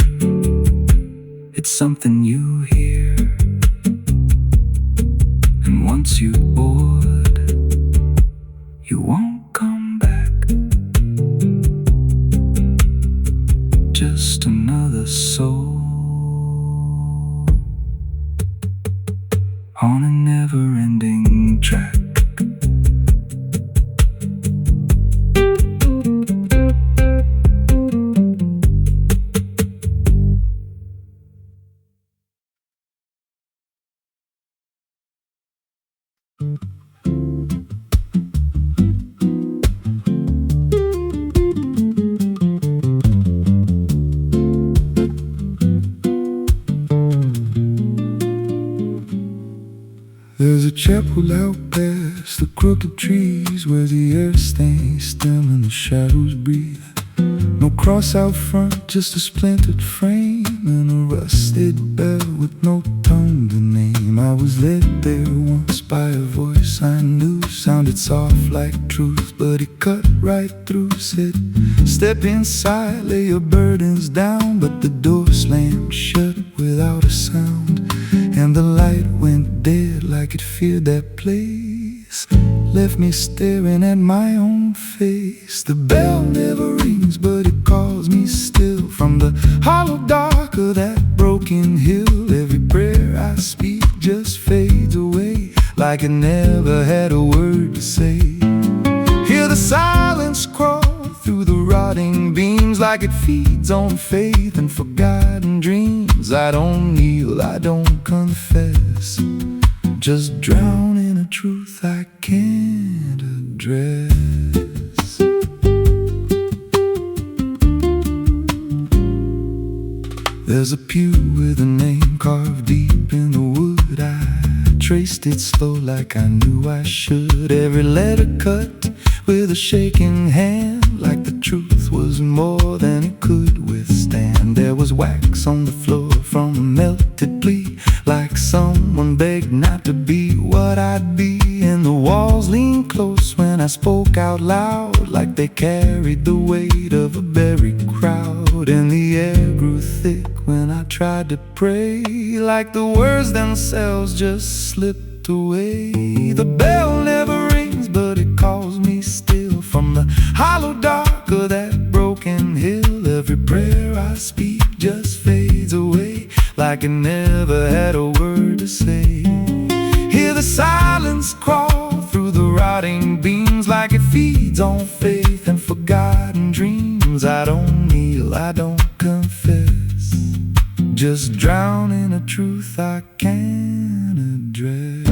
it's something you hear. And once you board, you won't come back, just another soul on a never-ending track. There's a chapel out past the crooked trees where the air stains still and the shadows breathe. No cross out front, just a splintered frame and a rusted bell with no tongue to name. I was led there once by a voice I knew, sounded soft like truth, but it cut right through. Said, step inside, lay your burdens down, but the door slammed shut without a sound, and the light went dead like it feared that place, left me staring at my own face. The bell never rings, but it calls me still from the hollow dark of that broken hill. Every prayer I speak just fades away like it never had a word to say. Hear the silence crawl through the rotting beams like it feeds on faith and forgotten dreams. I don't kneel, I don't confess, just drown in a truth I can't address. There's a pew with a name carved deep in the wood. I traced it slow like I knew I should. Every letter cut with a shaking hand, like the truth was more than it could withstand. There was wax on the floor from a melted plea, like someone begged not to be what I'd be. And the walls leaned close when I spoke out loud, like they carried the weight of a buried crowd. And the air grew thick when I tried to pray, like the words themselves just slipped away. The bell never rings, but it calls me still from the hollow dark of that broken hill. Every prayer I speak just fades away like it never had a word to say. Hear the silence crawl through the rotting beams like it feeds on faith and forgotten dreams. I don't kneel, I don't confess, just drown in a truth I can't address.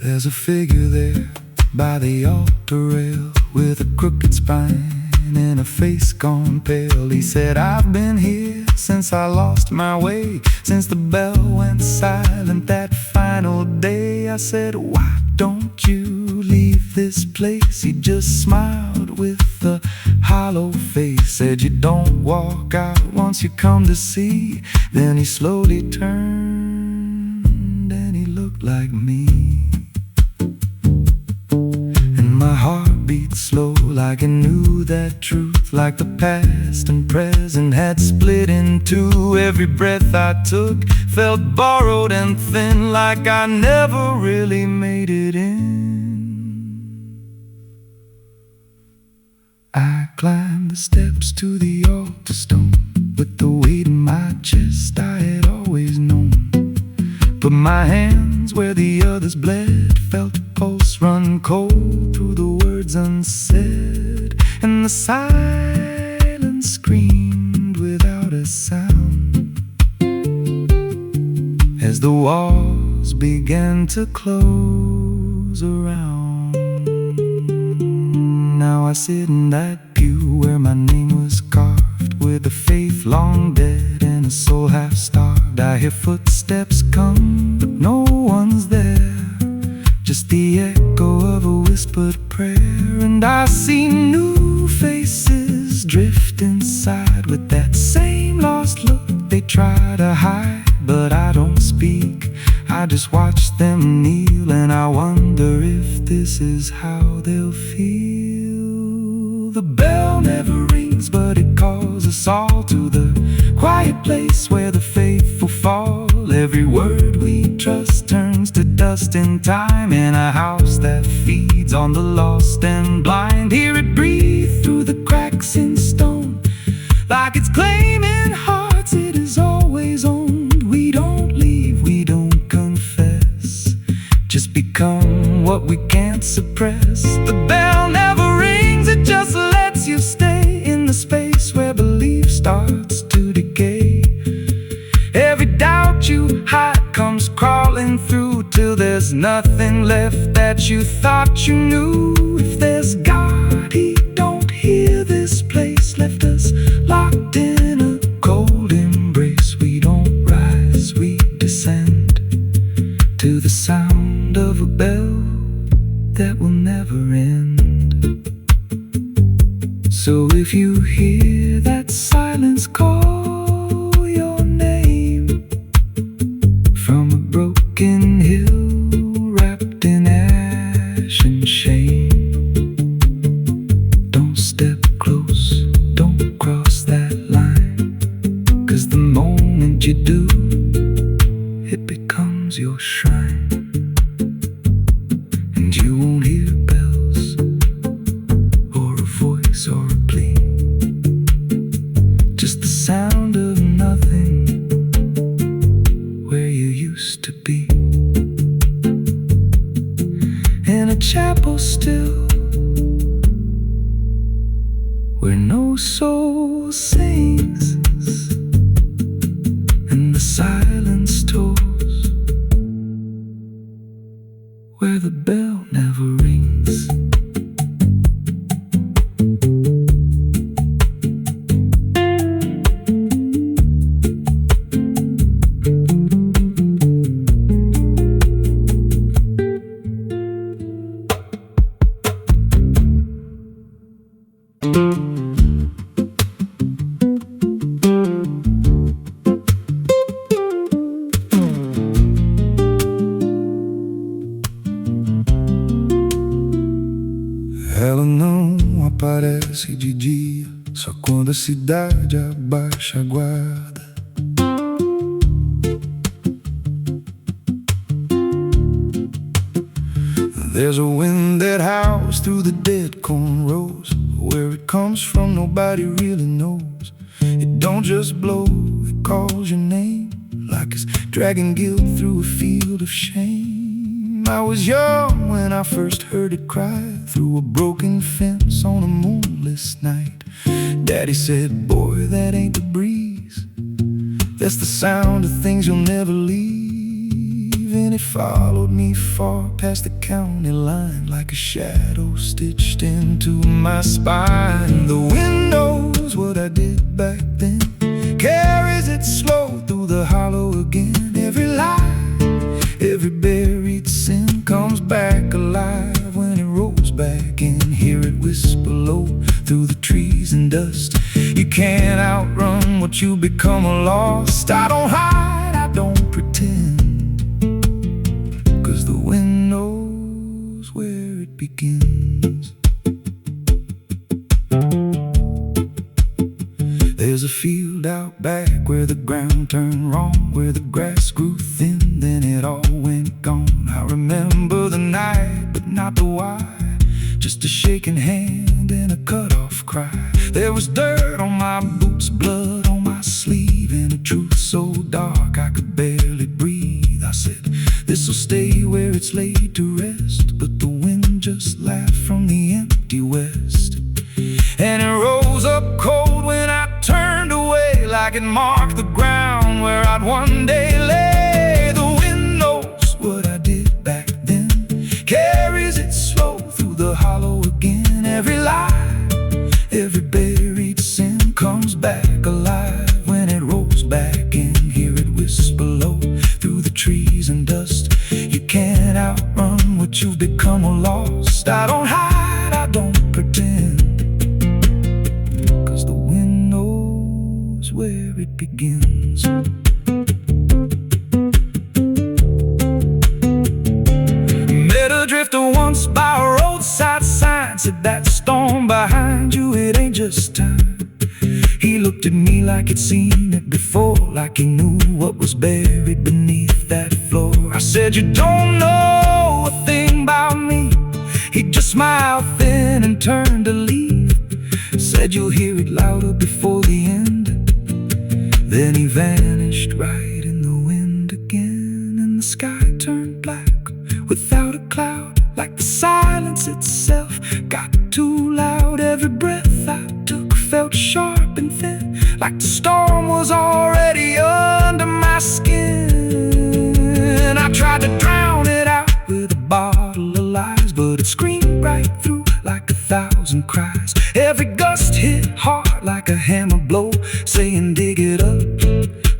There's a figure there by the altar rail with a crooked spine and a face gone pale. He said, I've been here since I lost my way, since the bell went silent that final day. I said, why don't you leave this place. He just smiled with a hollow face, said you don't walk out once you come to see. Then he slowly turned and he looked like me. And my heart beat slow, like it knew that truth, like the past and present had split in two. Every breath I took felt borrowed and thin, like I never really made it in. I climbed the steps to the altar stone with the weight in my chest I had always known. Put my hands where the others bled, felt a pulse run cold through the words unsaid, and the silence screamed without a sound as the walls began to close around. Now I sit in that pew where my name was carved, with a faith long dead and a soul half starved. I hear footsteps come, but no one's there, just the echo of a whispered prayer. And I see new faces drift inside with that same lost look they try to hide. But I don't speak, I just watch them kneel, and I wonder if this is how they'll feel. The bell never rings, but it calls us all to the quiet place where the faithful fall. Every word we trust turns to dust in time, in a house that feeds on the lost and blind. Hear it breathe through the cracks in stone, like it's claiming hearts it is always owned. We don't leave, we don't confess, just become what we can't suppress. The bell never rings, it just lets you stay in the space where belief starts to decay. Every doubt you hide comes crawling through, till there's nothing left that you thought you knew. If there's God, He don't hear this place, left us locked in a cold embrace. We don't rise, we descend to the sound of a bell that will never end. So if you hear that silence call your name from a broken hill wrapped in ash and shame, don't step close, don't cross that line, 'cause the moment you do, it becomes your shrine. And you won't hear bells or a voice or a plea, just the sound of nothing where you used to be. In a chapel still, where no soul sings and the silence tolls, where the bell never rings. Ela não aparece de dia, só quando a cidade abaixa a guarda. There's a wind that howls through the dead corn rows. Where it comes from nobody really knows. It don't just blow, it calls your name, like it's dragging guilt through a field of shame. I was young when I first heard it cry through a broken fence on a moonless night. Daddy said, boy, that ain't the breeze, that's the sound of things you'll never leave. And it followed me far past the county line, like a shadow stitched into my spine. The wind knows what I did back then, carries it slow through the hollow again. Every lie, every buried sin comes back alive when it rolls through the trees and dust. You can't outrun what you become lost. I don't hide, I don't pretend, 'cause the wind knows where it begins. There's a field out back where the ground turned wrong, where the grass grew thin, then it all went gone. I remember the night, but not the why, just a shaking hand and a cut-off cry. There was dirt on my boots, blood on my sleeve, and a truth so dark I could barely breathe. I said, this'll stay where it's laid to rest, but the wind just laughed from the empty west. And it rose up cold when I turned away, like it marked the ground where I'd one day lay. The wind knows what I did back then, carries it slow through the hollow again. Every lie, every buried sin comes back alive when it rolls back in. Hear it whisper low through the trees and dust. You can't outrun what you've become lost. I don't hide, I don't pretend, 'cause the wind knows where it begins. Met a drifter once by a roadside sign, said that storm behind you, it ain't just time. He looked at me like he'd seen it before, like he knew what was buried beneath that floor. I said, you don't know a thing about me. He just smiled thin and turned to leave. Said you'll hear it louder before the end. Then he vanished right in the wind again, and the sky turned black without a cloud, like the silence itself got too loud. Every breath I took felt sharp and thin, like the storm was already under my skin. I tried to drown it out with a bottle of lies, but it screamed right through like 1,000 cries. Every gust hit hard like a hammer blow, saying dig it up,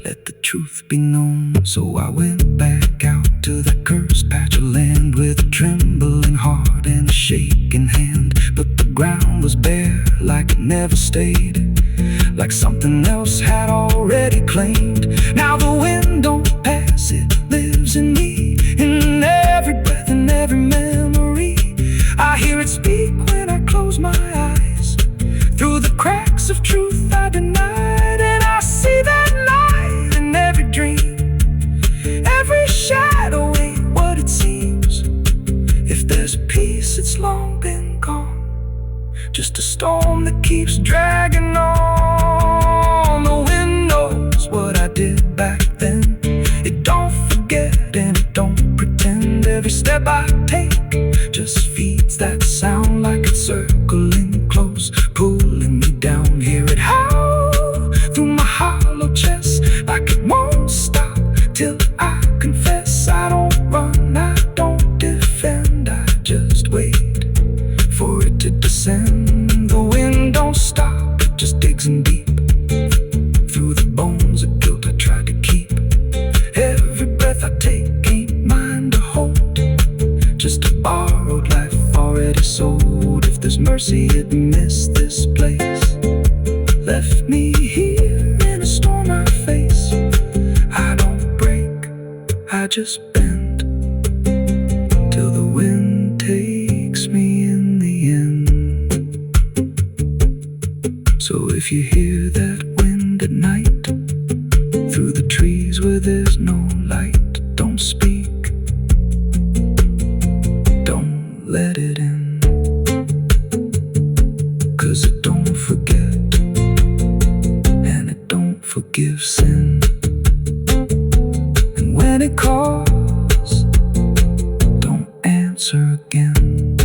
let the truth be known. So I went back out to that cursed patch of land with a trembling heart and a shaking hand. But the ground was bare like it never stayed, like something else had already claimed. Now the wind don't pass, it lives in me, in every breath and every memory. I hear it speak when I close my eyes, through the cracks of truth I denied. And I see that light in every dream, every shadow ain't what it seems. If there's peace, it's long been gone, just a storm that keeps dragging on. The wind knows what I did back then. It don't forget and it don't pretend. Every step I take just feeds that sound, like it's circling close, pulling me down. Hear it howl through my hollow chest, like it won't stop till I confess. I don't run, I don't defend, I just wait for it to descend. The wind don't stop, it just digs in deep through the bones of guilt I tried to keep. Every breath I take ain't mine to hold, just a borrowed life already sold. If there's mercy, it missed this place, left me here in a storm I face. I don't break, I just bend, till the wind takes me in the end. So if you hear that wind at night, through the trees where there's no light, don't speak, don't let it in, 'cause it don't forget and it don't forgive sin. And when it calls, don't answer again,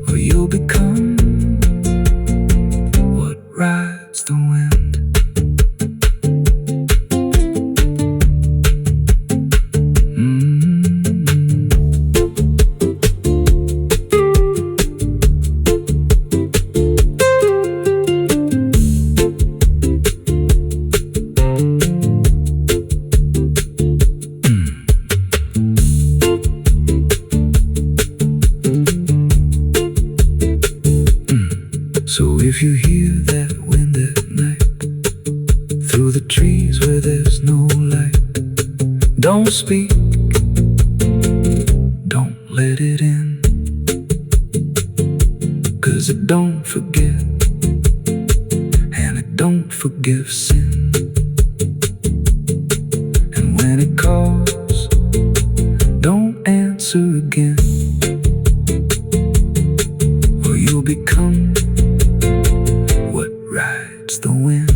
or you'll become what rides the wind. If you hear that wind at night through the trees where there's no light, don't speak, don't let it in, 'cause it don't forget, and it don't forgive sin. And when it calls, don't answer again, or you'll become what rides the wind.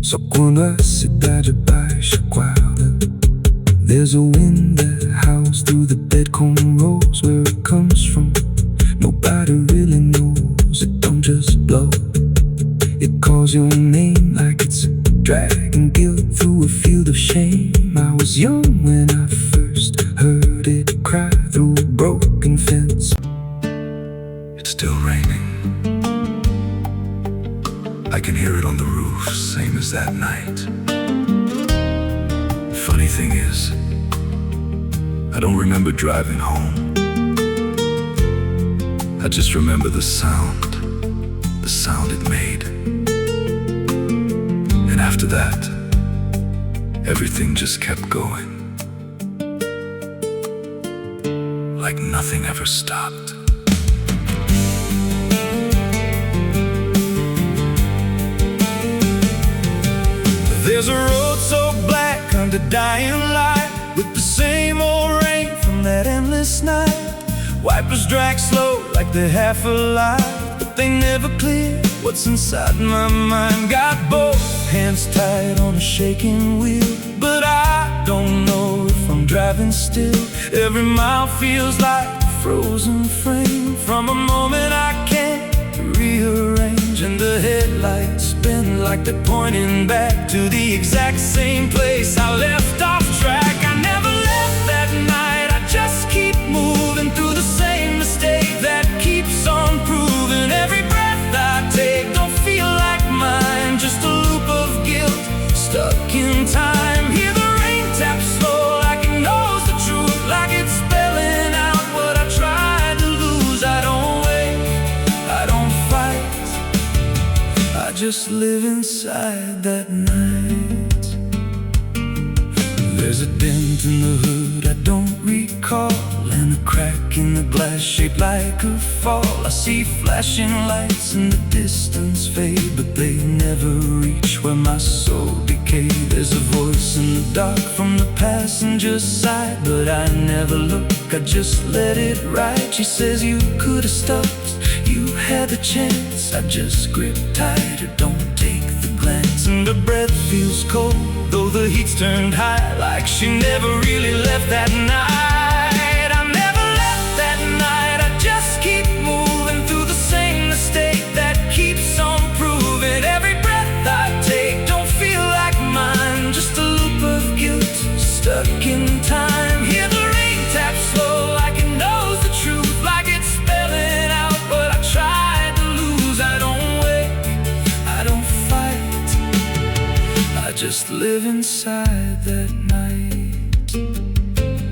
Só quando a cidade baixa a guarda, there's a wind that howls through the dead corn rows. Where it comes from, nobody really knows. It don't just blow, it calls your name like it's dragging guilt through a field of shame. I was young when I first heard it cry through a broken fence. It's still raining. I can hear it on the roof, same as that night. Funny thing is, I don't remember driving home. I just remember the sound it made. And after that, everything just kept going, like nothing ever stopped. There's a road so black under dying light, with the same old rain from that endless night. Wipers drag slow like they're half alive, but they never clear what's inside my mind. Got both hands tied on a shaking wheel, but I don't know if I'm driving still. Every mile feels like a frozen frame from a moment I can't rearrange. And the headlights spin like they're pointing back to the exact same place I left off track. I never left that night, I just keep moving through the same mistake that keeps on proving. Every breath I take don't feel like mine, just a loop of guilt stuck in time. Hear the rain tap slow like it knows the truth, like it's spelling out what I tried to lose. I don't wake, I don't fight, I just live inside that night. There's a dent in the hood I don't recall, and a crack in the glass shaped like a fall. I see flashing lights in the distance fade, but they never reach where my soul decayed. There's a voice in the dark from the passenger side, but I never look, I just let it ride. She says you could have stopped, you had the chance. I just grip tighter, don't take the glance. And her breath feels cold, though the heat's turned high, like she never really left that night. I never left that night, I just keep moving through the same mistake that keeps on proving. Every breath I take don't feel like mine, just a loop of guilt stuck in time. Hear the rain tap slow like it knows the truth, like it's spelling out what I tried to lose. I don't wake, I don't fight, I just live inside that night.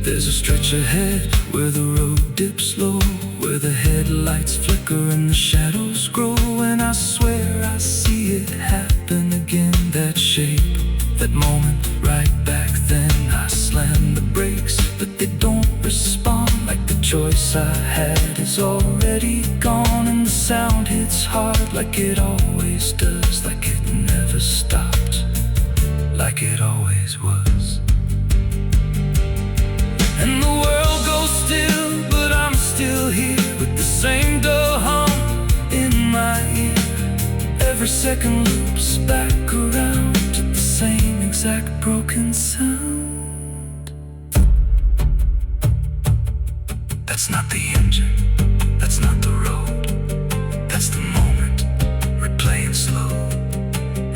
There's a stretch ahead where the road dips low, where the headlights flicker and the shadows grow. And I swear I see it happen again, that shape, that moment right back then. I slam the brakes, but they don't respond, like the choice I had is already gone. And the sound hits hard like it always does, like it never stopped, like it always was. And the world goes still, but I'm still here, with the same dull hum in my ear. Every second loops back around to the same exact broken sound. That's not the engine, that's not the road, that's the moment, replaying slow.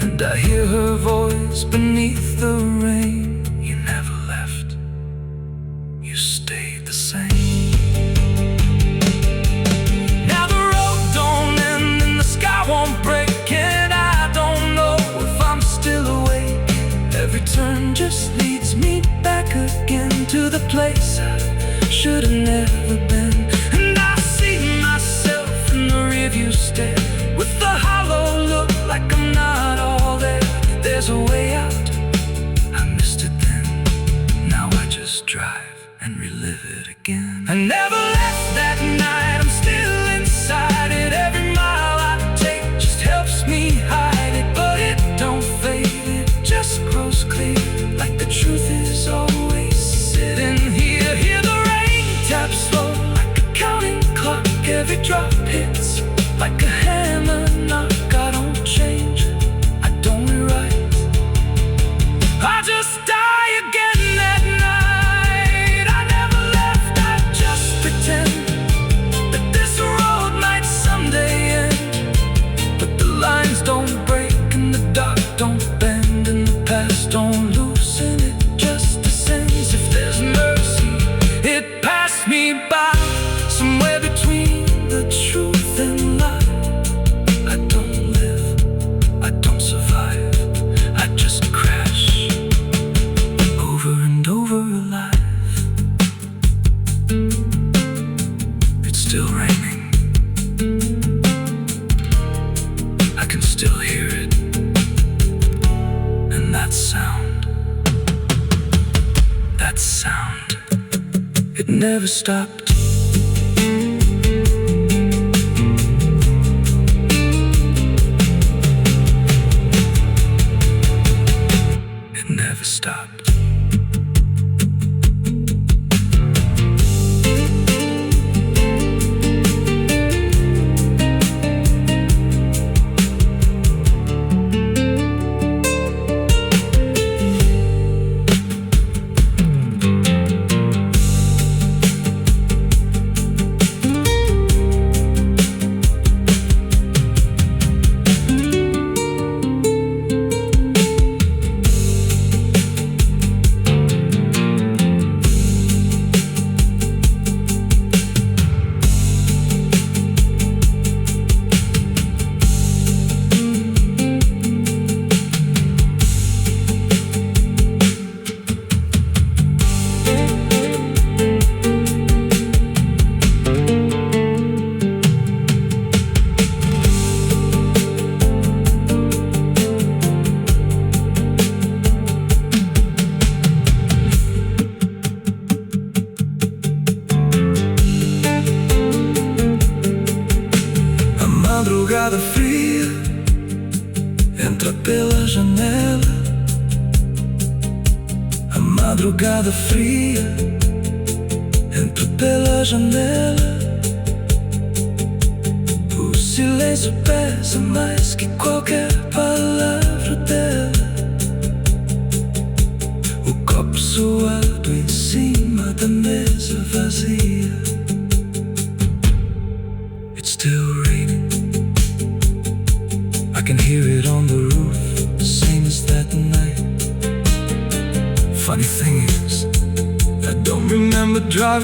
And I hear her voice beneath the rain. You never left, you stayed the same. Now the road don't end and the sky won't break, and I don't know if I'm still awake. Every turn just leads me back again to the place I should have never been. And I see myself in the rearview stare, with the hollow look like I'm not all there. There's a way out, I missed it then. Now I just drive and relive it again. I never left that night, I'm still inside it. Every mile I take just helps me hide it, but it don't fade, it just grows clear, like the truth is always sitting here. Hear the rain tap slow, like a counting clock. Every drop hits like a hammer knock. I don't change, I don't rewrite, I just die again that night. I never left, I just pretend that this road might someday end. But the lines don't break and the dark don't bend, and the past don't loosen, it just descends. If there's mercy, it passed me by, somewhere between the truth and lie. I don't live, I don't survive, I just crash over and over alive. It's still raining, I can still hear it, and that sound, it never stopped. It never stopped. Madrugada fria entra pela janela. A madrugada fria entra pela janela. O silêncio pesa mais que qualquer palavra dela. O copo suado em cima da mesa vazia. It's still raining, I can hear it on the roof, same as that night. Funny thing is, I don't remember driving